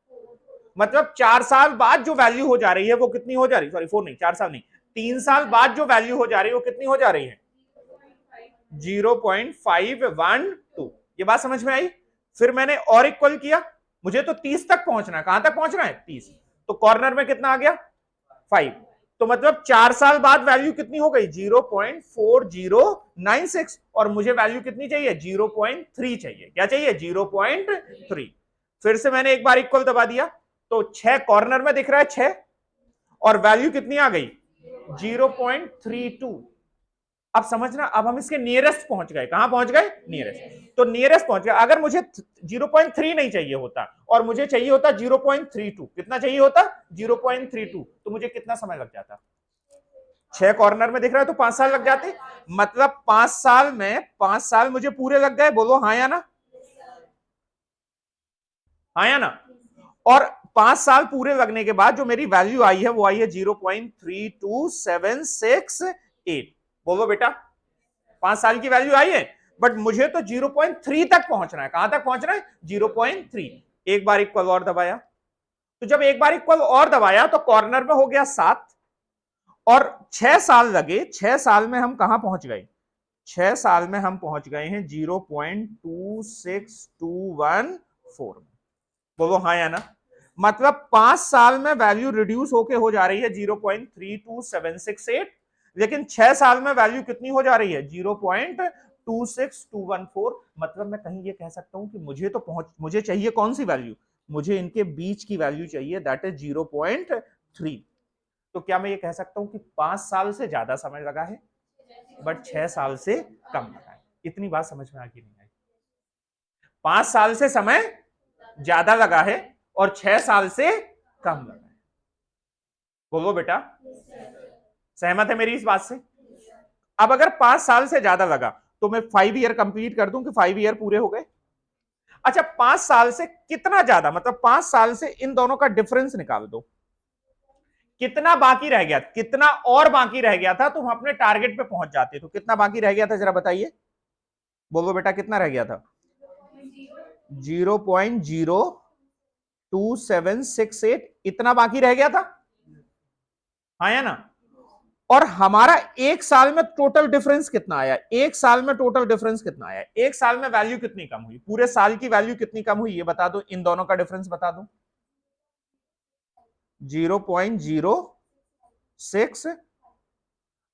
मतलब 4 साल बाद जो वैल्यू हो जा रही है वो कितनी हो जा रही है? सॉरी 4 नहीं, 4 साल नहीं, 3 साल बाद जो वैल्यू हो जा रही है वो कितनी हो जा रही है? 0.512। ये बात समझ में आई? फिर मैंने और इक्वल किया, मुझे तो 30 तक पहुंचना है। कहां तक पहुंचना है? 30। तो कॉर्नर में कितना आ गया? 5। तो मतलब 4 साल बाद वैल्यू कितनी हो गई? 0.4096, और मुझे वैल्यू कितनी चाहिए? 0.3 चाहिए। क्या चाहिए? 0.3। फिर से मैंने एक बार इक्वल दबा दिया तो 6 कॉर्नर में दिख रहा है 6, और वैल्यू कितनी आ गई? 0.32। अब समझना, अब हम इसके नियरेस्ट पहुंच गए। कहां पहुंच गए? नियरेस्ट। तो नियरेस्ट पहुंच गए। अगर मुझे 0.3 नहीं चाहिए होता और मुझे चाहिए होता 0.32, कितना चाहिए होता? 0.32, तो मुझे कितना समय लग जाता? 6 कॉर्नर में दिख रहा है तो 5 साल लग जाते। मतलब 5 साल में 5 साल मुझे पूरे लग गए। बोलो हाँ या ना? हाँ या ना? और 5 साल पूरे लगने के बाद जो मेरी वैल्यू आई है वो आई है 0.32768। बोलो बेटा 5 साल की वैल्यू आई है, बट मुझे तो 0.3 तक पहुंचना है। कहां तक पहुंचना है? 0.3। एक बार इक्वल और दबाया, तो जब एक बार इक्वल और दबाया तो कॉर्नर में हो गया 7, और 6 साल लगे। 6 साल में हम कहां पहुंच गए? 6 साल में हम पहुंच गए हैं 0.26214 में। बोलो हाँ या ना? मतलब 5 साल में वैल्यू रिड्यूस होके हो जा रही है 0.32768, लेकिन 6 साल में वैल्यू कितनी हो जा रही है? 0.26214। मतलब मैं कहीं ये कह सकता हूं कि मुझे चाहिए कौन सी वैल्यू? मुझे इनके बीच की वैल्यू चाहिए, दैट इज 0.3। तो क्या मैं ये कह सकता हूं कि 5 साल से ज्यादा समय लगा है बट 6 साल से कम लगा है? इतनी बात समझ में आ गई नहीं आई? 5 साल से समय ज्यादा लगा है और 6 साल से कम लगा है। बोलो बेटा सहमत है मेरी इस बात से? अब अगर 5 साल से ज्यादा लगा तो मैं 5 ईयर कंप्लीट कर दूं कि 5 ईयर पूरे हो गए? अच्छा 5 साल से कितना ज्यादा, मतलब 5 साल से इन दोनों का डिफरेंस निकाल दो, कितना बाकी रह गया? कितना और बाकी रह गया था तो हम अपने टारगेट पे पहुंच जाते? तो कितना बाकी रह गया था जरा बताइए। बोलो बेटा कितना रह गया था? 0.02768, इतना बाकी रह गया था। हाँ या ना? और हमारा एक साल में टोटल डिफरेंस कितना आया? एक साल में टोटल डिफरेंस कितना आया? एक साल में वैल्यू कितनी कम हुई? पूरे साल की वैल्यू कितनी कम हुई ये बता दो, इन दोनों का डिफरेंस बता दो। 0.06।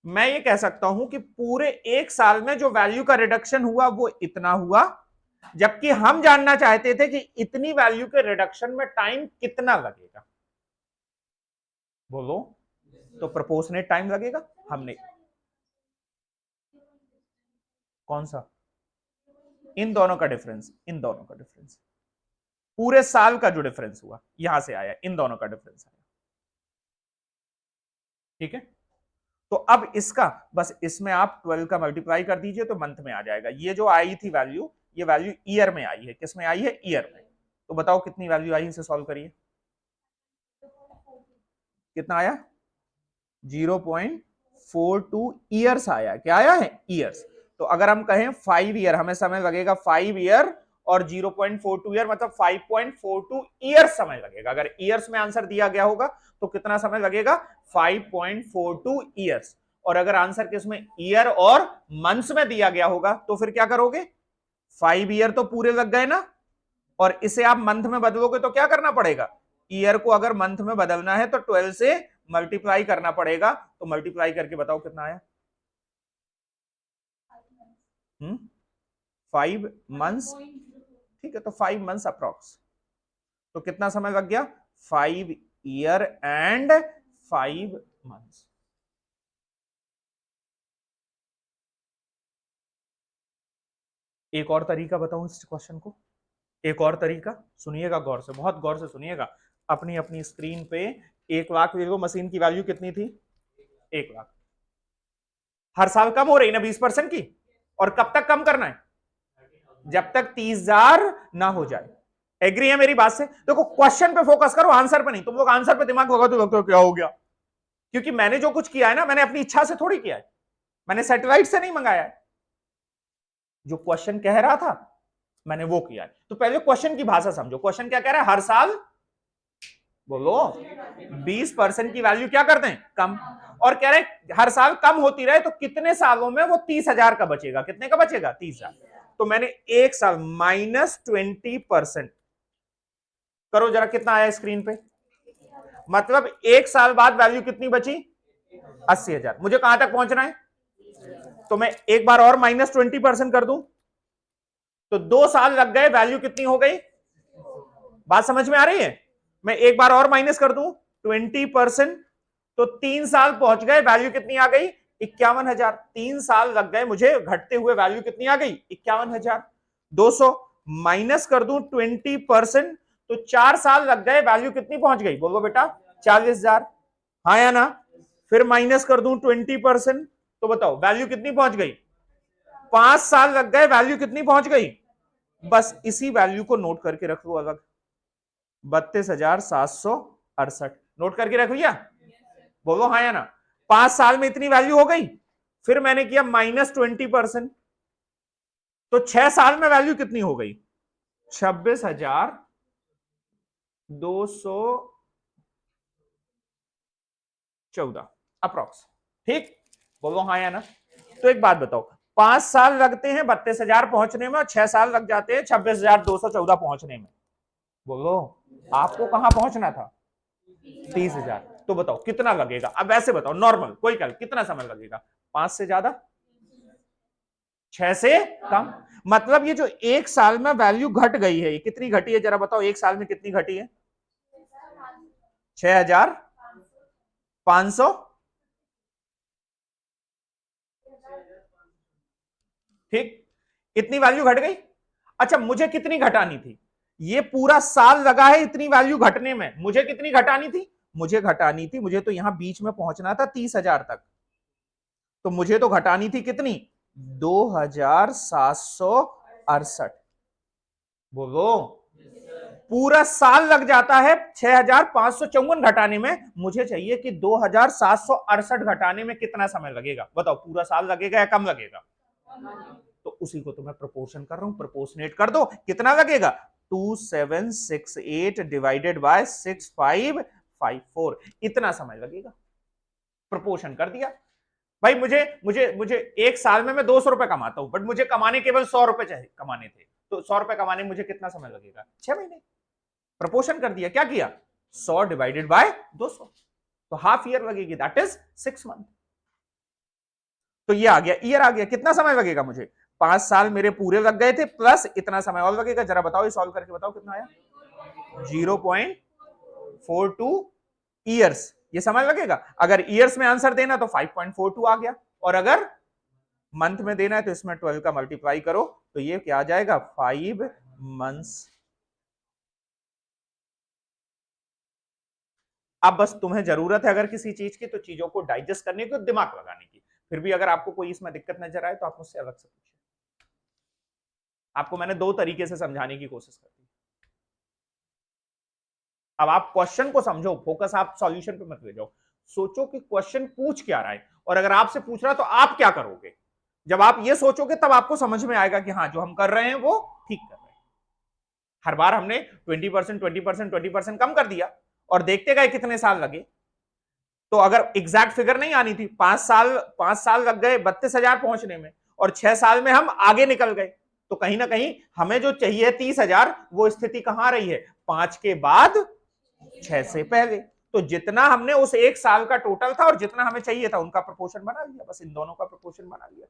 मैं ये कह सकता हूं कि पूरे एक साल में जो वैल्यू का रिडक्शन हुआ वो इतना हुआ, जबकि हम जानना चाहते थे कि इतनी वैल्यू के रिडक्शन में टाइम कितना लगेगा। बोलो तो प्रोपोर्शनेट टाइम लगेगा। हमने कौन सा? इन दोनों का डिफरेंस, इन दोनों का डिफरेंस, पूरे साल का जो डिफरेंस हुआ यहां से आया, इन दोनों का डिफरेंस आया। ठीक है, तो अब इसका बस इसमें आप 12 का मल्टीप्लाई कर दीजिए तो मंथ में आ जाएगा। ये जो आई थी वैल्यू, ये वैल्यू ईयर में आई है। किस में आई है? ईयर में। तो बताओ कितनी वैल्यू आई, इसे सॉल्व करिए। कितना आया? 0.42 ईयर्स आया। क्या आया है? ईयर्स। तो अगर हम कहें 5 ईयर, हमें समय लगेगा 5 ईयर, और 0.42 ईयर मतलब 5.42 ईयर्स समय लगेगा। अगर ईयर्स में आंसर दिया गया होगा तो कितना समय लगेगा? 5.42 ईयर्स। और अगर आंसर किसमें ईयर और मंथ्स में दिया गया होगा तो फिर क्या करोगे? 5 ईयर तो पूरे लग गए ना, और इसे आप मंथ में बदलोगे तो क्या करना पड़ेगा? ईयर को अगर मंथ में बदलना है तो 12 से मल्टीप्लाई करना पड़ेगा। तो मल्टीप्लाई करके बताओ कितना आया? 5 मंथ्स। ठीक है, तो 5 मंथ्स अप्रॉक्स। तो कितना समय लग गया? 5 ईयर एंड 5 मंथ्स। एक और तरीका बताऊं इस क्वेश्चन को, एक और तरीका सुनिएगा गौर से, बहुत गौर से सुनिएगा। अपनी अपनी स्क्रीन पे 1 लाख ले लो। मशीन की वैल्यू कितनी थी? 1 लाख। हर साल कम हो रही ना 20% की, और कब तक कम करना है? जब तक 30,000 ना हो जाए। एग्री है मेरी बात से? देखो क्वेश्चन पे फोकस करो, आंसर पे नहीं। तुम लोग आंसर पे दिमाग लगा तो लगता है क्या हो गया, क्योंकि मैंने जो कुछ किया है ना, मैंने अपनी इच्छा से थोड़ी किया है, मैंने सैटेलाइट से नहीं मंगाया है। जो क्वेश्चन कह रहा था मैंने वो किया है। तो पहले क्वेश्चन की भाषा समझो। क्वेश्चन क्या कह रहा है? हर साल बोलो 20% की वैल्यू क्या करते हैं? कम। और कह रहे हैं हर साल कम होती रहे, तो कितने सालों में वो 30,000 का बचेगा? कितने का बचेगा? 30,000। तो मैंने एक साल -20%। करो जरा, कितना आया स्क्रीन पे? मतलब एक साल बाद वैल्यू कितनी बची? 80,000। मुझे कहां तक पहुंचना है? तो मैं एक बार और -20% कर दूं तो 2 साल लग गए, वैल्यू कितनी हो गई? बात समझ में आ रही है? मैं एक बार और माइनस कर दूं 20%, तो 3 साल पहुंच गए, वैल्यू कितनी आ गई? 51,000। 3 साल लग गए मुझे, घटते हुए वैल्यू कितनी आ गई? 51,200। माइनस कर दूं 20%, तो 4 साल लग गए, वैल्यू कितनी पहुंच गई? बोलो बेटा, 40,000। हाँ या ना? फिर माइनस कर दूं 20%, तो बताओ वैल्यू कितनी पहुंच गई? 5 साल लग गए, वैल्यू कितनी पहुंच गई? बस इसी वैल्यू को नोट करके रख लो अलग, 32,768। नोट करके रख लिया? बोलो हाँ या ना? 5 साल में इतनी वैल्यू हो गई। फिर मैंने किया -20%, तो 6 साल में वैल्यू कितनी हो गई? 26,214 अप्रॉक्स। ठीक, बोलो हाँ या ना? तो एक बात बताओ, 5 साल लगते हैं 32,000 पहुंचने में, और 6 साल लग जाते हैं 26,214 पहुंचने में। बोलो आपको कहां पहुंचना था? 30,000। तो बताओ कितना लगेगा? अब वैसे बताओ, नॉर्मल कोई कल कितना समय लगेगा? 5 से ज्यादा, 6 से कम। मतलब ये जो एक साल में वैल्यू घट गई है, ये कितनी घटी है जरा बताओ? एक साल में कितनी घटी है? 6,500। ठीक, इतनी वैल्यू घट गई। अच्छा, मुझे कितनी घटानी थी? ये पूरा साल लगा है इतनी वैल्यू घटने में, मुझे कितनी घटानी थी? मुझे घटानी थी, मुझे तो यहां बीच में पहुंचना था 30,000 तक, तो मुझे तो घटानी थी कितनी? 2,768। बोलो, पूरा साल लग जाता है 6,554 घटाने में, मुझे चाहिए कि 2,768 घटाने में कितना समय लगेगा? बताओ, पूरा साल लगेगा या कम लगेगा? तो उसी को तो मैं प्रोपोर्शन कर रहा हूं, प्रोपोर्शनेट कर दो। कितना लगेगा? 2768 डिवाइडेड बाय 6554, इतना समय लगेगा। प्रोपोर्शन कर दिया भाई। मुझे मुझे मुझे एक साल में मैं 200 रुपए कमाता हूं, बट मुझे कमाने केवल 100 रुपए चाहिए, कमाने थे, तो 100 रुपए कमाने में मुझे कितना समय लगेगा? 6 महीने। प्रपोर्शन कर दिया, क्या किया? 100 डिवाइडेड बाय 200, तो हाफ ईयर लगेगी, दैट इज 6 मंथ। तो ये आ गया, ईयर आ गया। कितना समय लगेगा मुझे? 5 साल मेरे पूरे लग गए थे, प्लस इतना समय और लगेगा। जरा बताओ, ये सॉल्व करके बताओ कितना आया? 0.42 ईयर्स। ये समय लगेगा। अगर ईयर्स में आंसर देना तो 5.42 आ गया, और अगर मंथ में देना है तो इसमें 12 का मल्टीप्लाई करो तो ये क्या आ जाएगा 5 मंथ्स। अब बस तुम्हें जरूरत है अगर किसी चीज की तो चीजों को डाइजेस्ट करने की, दिमाग लगाने की। फिर भी अगर आपको कोई इसमें दिक्कत नजर आए तो आप मुझसे अलग से पूछिए। आपको मैंने दो तरीके से समझाने की कोशिश कर दी। अब आप क्वेश्चन को समझो, फोकस आप सॉल्यूशन पे मत ले जाओ। सोचो कि क्वेश्चन पूछ क्या रहा है, और अगर आपसे पूछ रहा है तो आप क्या करोगे। जब आप ये सोचोगे तब आपको समझ में आएगा कि हाँ जो हम कर रहे हैं वो ठीक कर रहे हैं। हर बार हमने 20%, 20%, 20% कम कर दिया और देखते गए कितने साल लगे। तो अगर एग्जैक्ट फिगर नहीं आनी थी, 5 साल लग गए 32,000 पहुंचने में, और 6 साल में हम आगे निकल गए, तो कहीं ना कहीं हमें जो चाहिए 30,000, वो स्थिति कहां रही है 5 के बाद 6 से पहले। तो जितना हमने उस एक साल का टोटल था और जितना हमें चाहिए था उनका प्रपोर्शन बना लिया, बस इन दोनों का प्रपोर्शन बना लिया,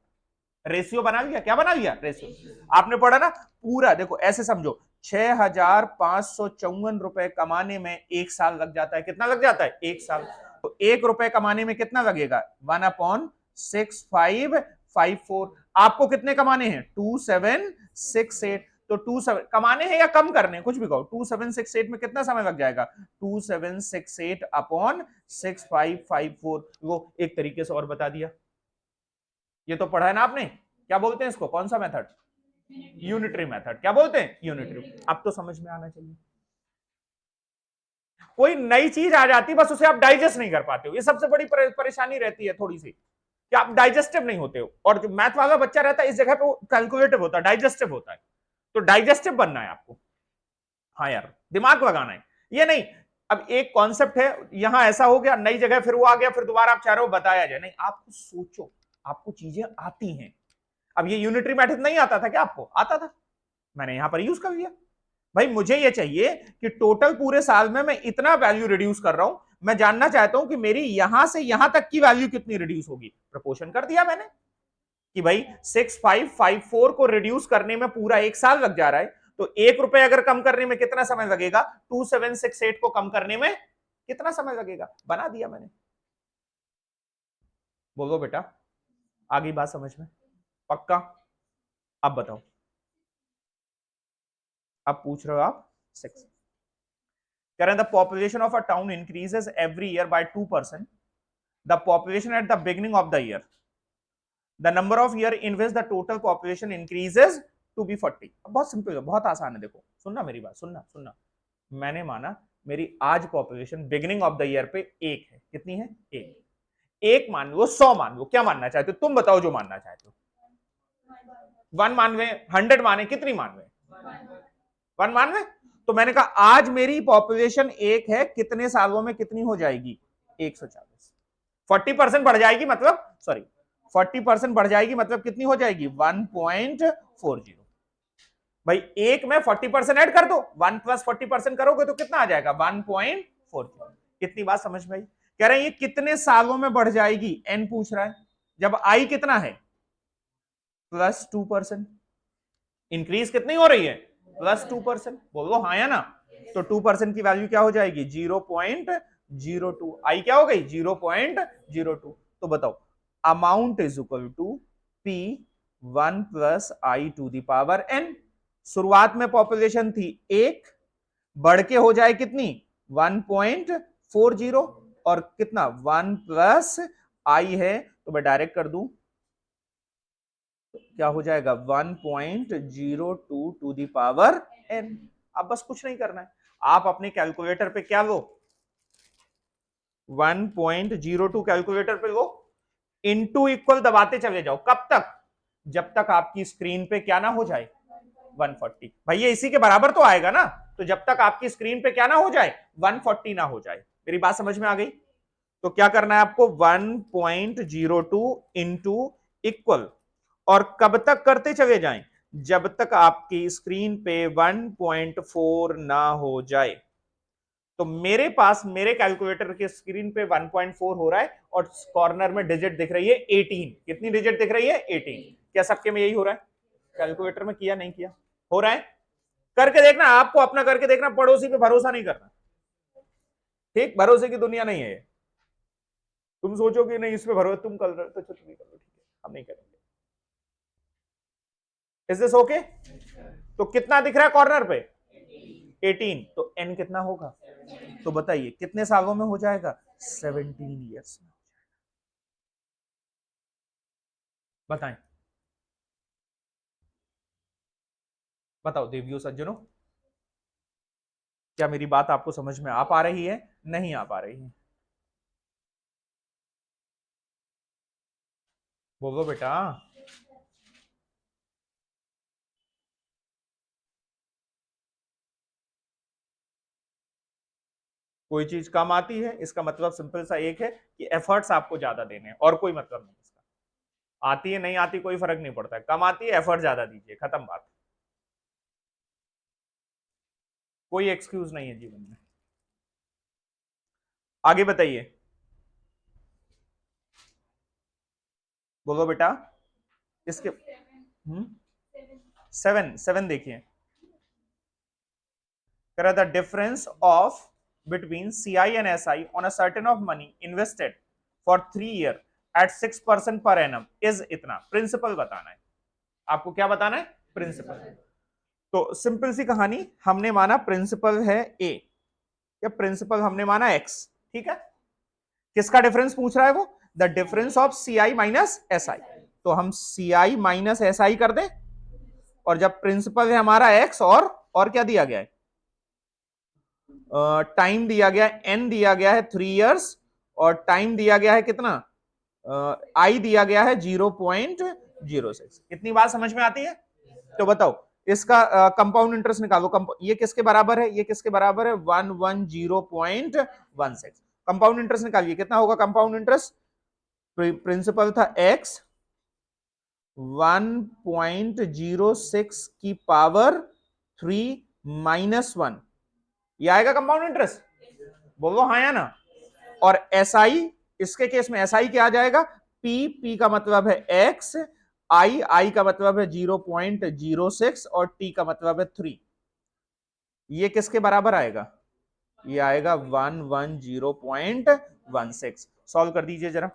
रेशियो बना लिया। क्या बना लिया? रेशियो। आपने पढ़ा ना पूरा, देखो ऐसे समझो 6,554 रुपए कमाने में 1 साल लग जाता है। कितना लग जाता है? 1 साल। तो 1 रुपए कमाने में कितना लगेगा? 1/6554। आपको कितने कमाने हैं? 2768। तो 27 कमाने हैं या कम करने हैं, कुछ भी कहो। 2768 में कितना समय लग जाएगा? 2768 अपॉन 6554। वो एक तरीके से और बता दिया। ये तो पढ़ा है ना आपने, क्या बोलते हैं इसको? कौन सा मेथड? Unitary method. क्या बोलते हैं? यूनिटरी। अब तो समझ में आना चाहिए। कोई नई चीज आ जाती, बस उसे आप डाइजेस्ट नहीं कर पाते हो। ये सबसे बड़ी परेशानी रहती है थोड़ी सी, कि आप डाइजेस्टिव नहीं होते हो। और जो मैथ वाला बच्चा रहता है इस जगह पे वो कैलकुलेटिव होता है, डाइजेस्टिव होता है। तो डाइजेस्टिव बनना है आपको। हाँ यार, दिमाग लगाना है, ये नहीं अब एक कॉन्सेप्ट है यहां ऐसा हो गया, नई जगह फिर वो आ गया, फिर दोबारा आप चाह रहे हो बताया जाए। नहीं, आपको सोचो, आपको चीजें आती हैं। अब ये यूनिटरी मेथड नहीं आता था क्या आपको? आता था, मैंने यहां पर यूज कर लिया। भाई मुझे ये चाहिए कि टोटल पूरे साल में मैं इतना वैल्यू रिड्यूस कर रहा हूं, मैं जानना चाहता हूं कि मेरी यहां से यहां तक की वैल्यू कितनी रिड्यूस होगी। प्रपोर्शन कर दिया मैंने कि भाई 6554 को रिड्यूस करने में पूरा 1 साल लग जा रहा है, तो 1 रुपए अगर कम करने में कितना समय लगेगा, 2768 को कम करने में कितना समय लगेगा, बना दिया मैंने। बोलो बेटा, आ गई बात समझ में? पक्का? अब बताओ, अब पूछ रहे हो आप 6। कह रहे हैं the population of a town increases every year by 2%। The population at the beginning of the year, the number of year in which the total population increases to be 40। बहुत सिंपल है, बहुत आसान है। देखो सुनना मेरी बात, सुनना सुनना। मैंने माना मेरी आज population beginning of the year पे 1 है। कितनी है? 1। 1 मान लो, 100 मान लो, क्या मानना चाहते हो तुम? बताओ जो मानना चाहते हो। 1 मान वे, 100 माने, कितनी मान वे? 1 मान वे। तो मैंने कहा आज मेरी पॉपुलेशन 1 है, कितने सालों में कितनी हो जाएगी? 140। 40% बढ़ जाएगी, मतलब सॉरी 40% बढ़ जाएगी, मतलब कितनी हो जाएगी? 1.40। भाई 1 में 40% ऐड कर दो, 1 प्लस 40% करोगे तो कितना आ जाएगा? 1.40। कितनी बात समझ में आई? कह रहे हैं ये कितने सालों में बढ़ जाएगी, एन पूछ रहा है, जब आई कितना है? +2%। इंक्रीज कितनी हो रही है? +2%। बोलो हाँ या ना? तो 2% की वैल्यू क्या हो जाएगी? 0.02। आई क्या हो गई? 0.02। तो बताओ, amount is equal to P1 plus i to the power n। शुरुआत में पॉपुलेशन थी 1, बढ़ के हो जाए कितनी? 1.40, और कितना? 1 प्लस आई है, तो मैं डायरेक्ट कर दूं, क्या हो जाएगा? 1.02 टू दी पावर n। अब बस कुछ नहीं करना है, आप अपने कैलकुलेटर पे क्या लो? 1.02 कैलकुलेटर पे लो, इनटू इक्वल दबाते चले जाओ। कब तक? जब तक आपकी स्क्रीन पे क्या ना हो जाए? 140। भैया इसी के बराबर तो आएगा ना, तो जब तक आपकी स्क्रीन पे क्या ना हो जाए? 140 ना हो जाए। मेरी बात समझ में आ गई? तो क्या करना है आपको? 1.02 इंटू इक्वल, और कब तक करते चले जाएं? जब तक आपकी स्क्रीन पे 1.4 ना हो जाए। तो मेरे पास मेरे कैलकुलेटर की स्क्रीन पे 1.4 हो रहा है, और कॉर्नर में डिजिट दिख रही है 18। कितनी डिजिट दिख रही है? 18। क्या सबके में यही हो रहा है? कैलकुलेटर में किया नहीं किया? हो रहा है। करके देखना, आपको अपना करके देखना, पड़ोसी पे भरोसा नहीं करना। ठीक, भरोसे की दुनिया नहीं है। तुम सोचो कि नहीं इस पे भरोसा, तुम कर रहे हो तो तुम भी करो, ठीक है, हम नहीं करेंगे। Is this okay? तो कितना दिख रहा है कॉर्नर पे? 18। तो n कितना होगा? तो बताइए कितने सालों में हो जाएगा? 17 ईयर्स में। बताएं, बताओ देवियों सज्जनों, क्या मेरी बात आपको समझ में आ पा रही है? नहीं आ पा रही है? बोलो बेटा। कोई चीज कम आती है, इसका मतलब सिंपल सा एक है कि एफर्ट्स आपको ज्यादा देने हैं, और कोई मतलब नहीं इसका। आती है नहीं आती कोई फर्क नहीं पड़ता है, कम आती है एफर्ट ज्यादा दीजिए, खत्म बात। कोई एक्सक्यूज नहीं है जीवन में। आगे बताइए, बोलो बेटा। इसके 7 देखिए, कह the difference of between CI and SI on a certain of money invested for 3 year at 6% per annum is इतना। प्रिंसिपल बताना है आपको। क्या बताना है? प्रिंसिपल। तो सिंपल सी कहानी, हमने माना प्रिंसिपल है ए, या प्रिंसिपल हमने माना एक्स, ठीक है। किसका डिफरेंस पूछ रहा है वो? The difference of C I minus S I. तो हम सी आई माइनस एस आई कर दें, और जब प्रिंसिपल है हमारा एक्स, और क्या दिया गया है? टाइम दिया गया है, एन दिया गया है 3 ईयर्स, और टाइम दिया गया है कितना? आई दिया गया है 0.06। कितनी बात समझ में आती है? तो बताओ इसका कंपाउंड इंटरेस्ट निकालो। ये किसके बराबर है? ये किसके बराबर है? 110.16। कंपाउंड इंटरेस्ट निकालिए, कितना होगा कंपाउंड इंटरेस्ट? प्रिंसिपल था एक्स, 1.06 की पावर 3 - 1, ये आएगा कंपाउंड इंटरेस्ट। बोलो हाँ या ना? और एस आई, इसके केस में एस आई क्या आ जाएगा? पी, पी का मतलब है एक्स, आई, आई का मतलब है 0.06, और टी का मतलब है 3। ये किसके बराबर आएगा? ये आएगा 110.16। सॉल्व कर दीजिए जरा।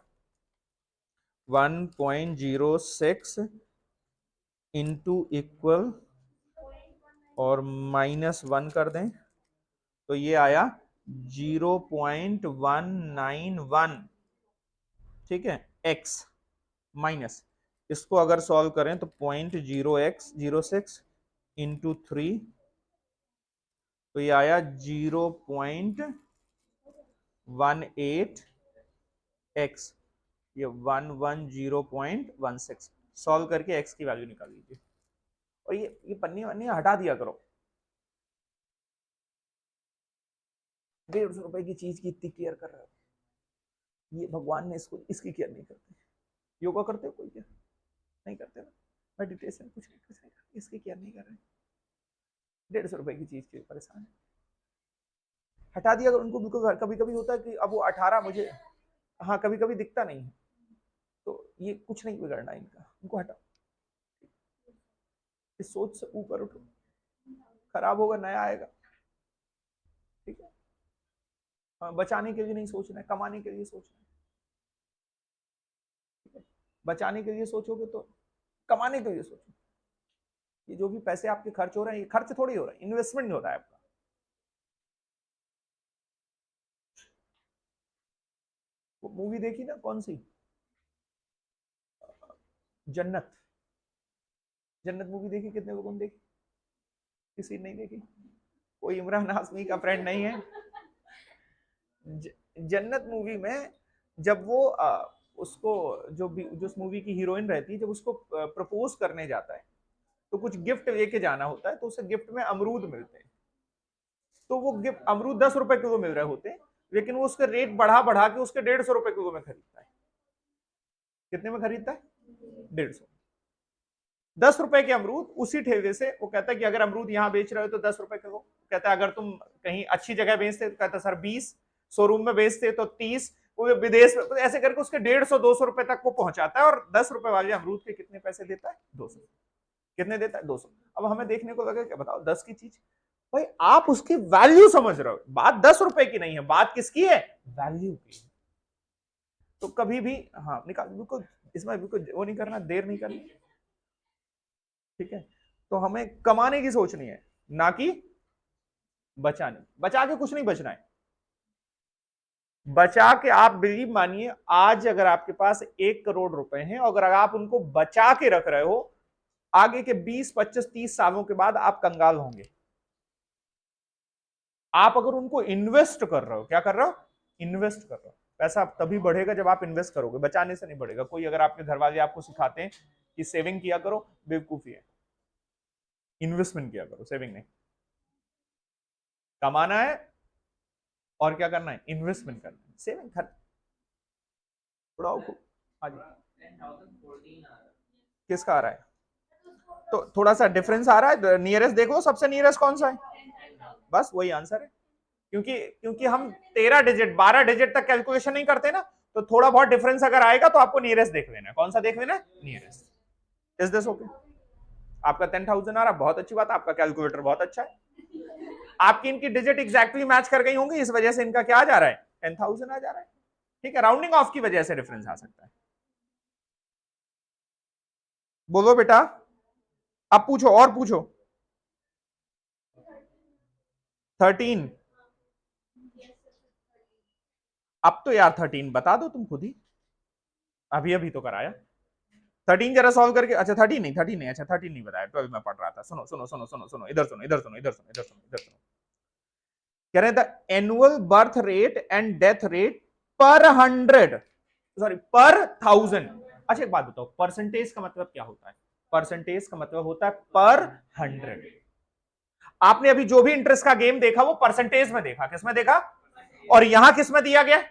1.06 इंटू इक्वल और -1 कर दें, तो ये आया 0.191, ठीक है, एक्स माइनस, इसको अगर सॉल्व करें तो 0.06 इंटू 3, तो ये आया 0.18 एक्स, ये 110.16। सॉल्व करके एक्स की वैल्यू निकाल लीजिए, और ये पन्नी वन्नी हटा दिया करो। 150 रुपए की चीज की इतनी केयर कर रहे हो, ये भगवान ने इसको, इसकी केयर नहीं करते। योगा करते हो कोई क्या? नहीं करते ना। मेडिटेशन कुछ नहीं, कुछ नहीं करते, इसकी केयर नहीं कर रहे। 150 रुपए की चीज के परेशान है, हटा दिया अगर उनको। बिल्कुल कभी कभी होता है कि अब वो 18 मुझे, हाँ कभी कभी दिखता नहीं है, तो ये कुछ नहीं बिगड़ना इनका, उनको हटाओ। इस सोच से ऊपर उठो, खराब होगा नया आएगा, ठीक है। हाँ, बचाने के लिए नहीं सोचना है, कमाने के लिए सोचना है, ठीक है। बचाने के लिए सोचोगे तो कमाने के लिए सोचो। ये जो भी पैसे आपके खर्च हो रहे हैं, ये खर्च थोड़ी हो रहा है, इन्वेस्टमेंट हो रहा है आपका। वो मूवी देखी ना, कौन सी? जन्नत। जन्नत मूवी देखी? कितने लोगों ने देखी? किसी ने नहीं देखी? कोई इमरान हाशमी का फ्रेंड नहीं है? जन्नत मूवी में जब वो उसको, जो उस मूवी की हीरोइन रहती है, जब उसको प्रपोज करने जाता है, तो कुछ गिफ्ट लेके जाना होता है, तो उसे गिफ्ट में अमरूद मिलते हैं। तो वो गिफ्ट अमरूद 10 रुपए किलो मिल रहे होते हैं, लेकिन वो उसके रेट बढ़ा बढ़ा के उसके 150 रुपए किलो में खरीदता है। कितने में खरीदता है? 150। 10 रुपए के अमरूद उसी ठेले से, वो कहता है कि अगर अमरूद यहाँ बेच रहे हो तो 10 रुपए किलो। कहता है अगर तुम कहीं अच्छी जगह बेचते तो कहता सर 20, शोरूम में बेचते तो 30, वो विदेश में, ऐसे करके उसके 150-200 रुपए तक वो पहुंचाता है। और 10 रुपए वाले अमरूद के कितने पैसे देता है? 200। कितने देता है? 200। अब हमें देखने को लगा क्या, बताओ 10 की चीज, भाई आप उसकी वैल्यू समझ रहे हो, बात 10 रुपए की नहीं है, बात किसकी है? वैल्यू की। तो कभी भी, हाँ निकाल, बिल्कुल इसमें बिल्कुल वो नहीं करना, देर नहीं करनी। ठीक है, तो हमें कमाने की सोचनी है, ना कि बचाने। बचा के कुछ नहीं बचना है। बचा के आप बिलीव मानिए, आज अगर आपके पास 1 करोड़ रुपए हैं, अगर आप उनको बचा के रख रहे हो, आगे के 20, 25, 30 सालों के बाद आप कंगाल होंगे। आप अगर उनको इन्वेस्ट कर रहे हो, क्या कर रहे हो? इन्वेस्ट कर रहे हो। पैसा तभी बढ़ेगा जब आप इन्वेस्ट करोगे, बचाने से नहीं बढ़ेगा। कोई अगर आपके घर वाले आपको सिखाते हैं कि सेविंग किया करो, बेवकूफी है। इन्वेस्टमेंट किया करो, सेविंग नहीं। कमाना है और क्या करना है? इन्वेस्टमेंट करना है। सेविंग खर्च उड़ाओ को। हाँ जी, किसका आ रहा है? तो थोड़ा सा डिफरेंस आ रहा है, नियरेस्ट देखो, सबसे नियरेस्ट कौन सा है? बस वही आंसर है। क्योंकि क्योंकि हम 13 डिजिट 12 डिजिट तक कैलकुलेशन नहीं करते ना, तो थोड़ा बहुत डिफरेंस अगर आएगा तो आपको नियरेस्ट देख लेना है। कौन सा देख लेना है? नियरेस्ट। Is this okay? आपका 10,000 आ रहा, बहुत अच्छी बात, आपका कैलकुलेटर बहुत अच्छा है। आपकी इनकी डिजिट एग्जैक्टली मैच कर गई होंगी, इस वजह से इनका क्या आ जा रहा है? 10,000 आ जा रहा है। ठीक है, राउंडिंग ऑफ की वजह से डिफरेंस आ सकता है। बोलो बेटा, अब पूछो और पूछो। 13। अब तो यार 13 बता दो तुम खुद ही, अभी अभी तो कराया। 13 जरा सॉल्व करके, अच्छा 13 नहीं, 13 नहीं, अच्छा 13 नहीं बताया, 12 में पढ़ रहा था। सुनो सुनो सुनो सुनो सुनो, इधर सुनो, इधर सुनो, इधर सुनो, इधर सुनो, इधर सुनो। कह रहे the annual birth rate and death rate पर 100, सॉरी पर 1000। अच्छा एक बात बताओ, परसेंटेज का मतलब क्या होता है? परसेंटेज का मतलब होता है पर 100। आपने अभी जो भी इंटरेस्ट का गेम देखा वो परसेंटेज में देखा, किसमें देखा? और यहां किसमें दिया गया?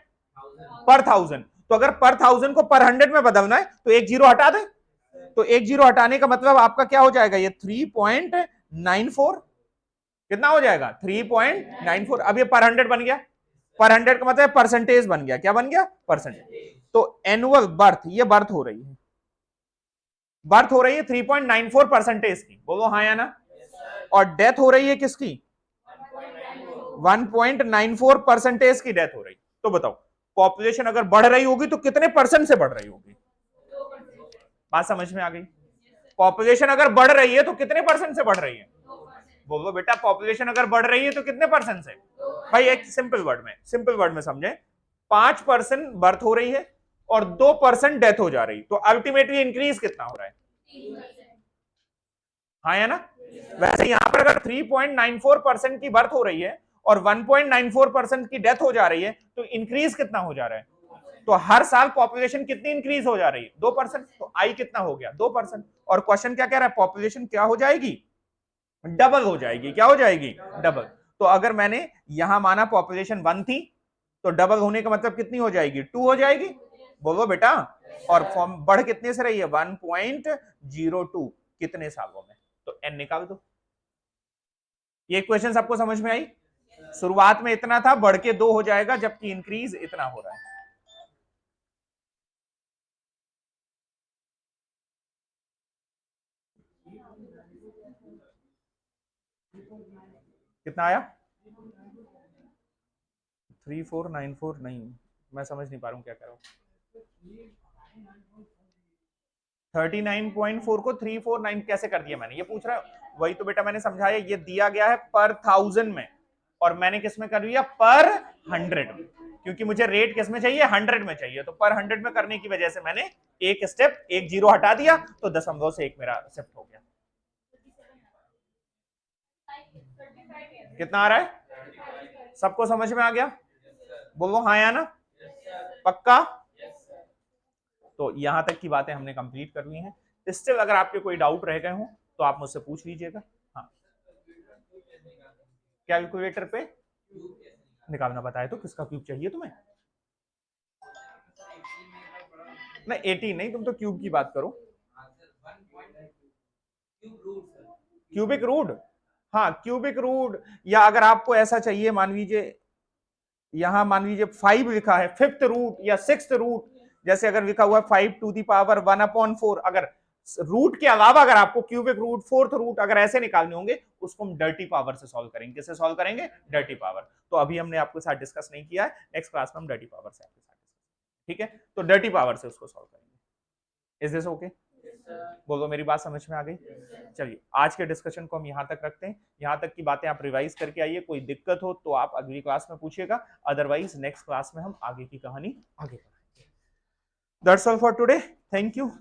पर 1000। तो अगर पर 1000 को पर 100 में बदलना है तो एक जीरो हटा दे। तो एक जीरो हटाने का मतलब आपका क्या हो जाएगा? ये 3.94। कितना हो जाएगा? 3.94। अब ये पर 100 बन गया। पर 100 का मतलब परसेंटेज बन गया। क्या बन गया? परसेंटेज। तो एनुअल बर्थ, ये बर्थ हो रही है, बर्थ हो रही है 3.94 परसेंटेज की, बोलो हाँ या ना। और डेथ हो रही है किसकी? 1.94 परसेंटेज की डेथ हो रही। तो बताओ, पॉपुलेशन अगर बढ़ रही होगी तो कितने परसेंट से बढ़ रही होगी? बात समझ में आ गई? पॉपुलेशन अगर बढ़ रही है तो कितने परसेंट से बढ़ रही है? बोलो बेटा, पॉपुलेशन अगर बढ़ रही है तो कितने परसेंट से? भाई एक सिंपल वर्ड में समझे, 5% बर्थ हो रही है और 2% डेथ हो जा रही, तो अल्टीमेटली इंक्रीज कितना हो रहा है? हाँ या ना। वैसे यहां पर अगर 3.94% की बर्थ हो रही है और 1.94% की डेथ हो जा रही है, तो इंक्रीज कितना हो जा रहा है? तो हर साल पॉपुलेशन कितनी इंक्रीज हो जा रही है? 2%। तो आई कितना हो गया? 2%। और क्वेश्चन क्या कह रहा है? पॉपुलेशन क्या हो जाएगी? डबल हो जाएगी। क्या हो जाएगी? डबल। तो अगर मैंने यहां माना पॉपुलेशन 1 थी, तो डबल होने का मतलब कितनी हो जाएगी? 2 हो जाएगी। बोलो बेटा। और फॉर्म बढ़ कितने से रही है? 1.02। कितने सालों में? तो एन निकाल दो। ये क्वेश्चन सबको समझ में आई? शुरुआत में इतना था, बढ़ के 2 हो जाएगा, जबकि इंक्रीज इतना हो रहा है। कितना आया? 3494 नहीं, मैं समझ नहीं पा रहा हूँ क्या कर रहा हूँ। 39.4 को 349 कैसे कर दिया मैंने, ये पूछ रहा है? वही तो बेटा मैंने समझाया, ये दिया गया है पर 1000 में, और मैंने किस में कर दिया? पर 100 में। क्योंकि मुझे रेट किस में चाहिए? 100 में चाहिए, तो पर 100 में करने की वजह से मैंने एक स्टेप, एक जीरो हटा दिया, तो दशमलव से एक मेरा शिफ्ट हो गया। कितना आ रहा है? सबको समझ में आ गया? बोलो हाँ या ना। पक्का? तो यहां तक की बातें हमने कंप्लीट कर ली हैं। स्टिल अगर आपके कोई डाउट रह गए हो तो आप मुझसे पूछ लीजिएगा। हाँ, कैलकुलेटर पे निकालना बताया तो, किसका क्यूब चाहिए तुम्हें? नहीं 18 नहीं, तुम तो क्यूब की बात करो। Cubic root. हाँ क्यूबिक रूट, या अगर आपको ऐसा चाहिए, मान लीजिए यहां मान लीजिए 5 लिखा है, 5th रूट या 6th रूट, जैसे अगर लिखा हुआ है 5⁴ अगर रूट के अलावा अगर आपको क्यूबिक रूट, 4th रूट अगर ऐसे निकालने होंगे, उसको हम डर्टी पावर से सॉल्व करेंगे। किससे सॉल्व करेंगे? Dirty power. तो अभी हमने आपके साथ डिस्कस नहीं किया है, नेक्स्ट क्लास में हम डर्टी पावर से आपके साथ, ठीक है? तो डर्टी पावर से उसको सॉल्व करेंगे। Is this okay? बोलो मेरी बात समझ में आ गई? चलिए आज के डिस्कशन को हम यहाँ तक रखते हैं। यहाँ तक की बातें आप रिवाइज करके आइए, कोई दिक्कत हो तो आप अगली क्लास में पूछिएगा, अदरवाइज नेक्स्ट क्लास में हम आगे की कहानी आगे बढ़ाएंगे। That's all for today, thank you.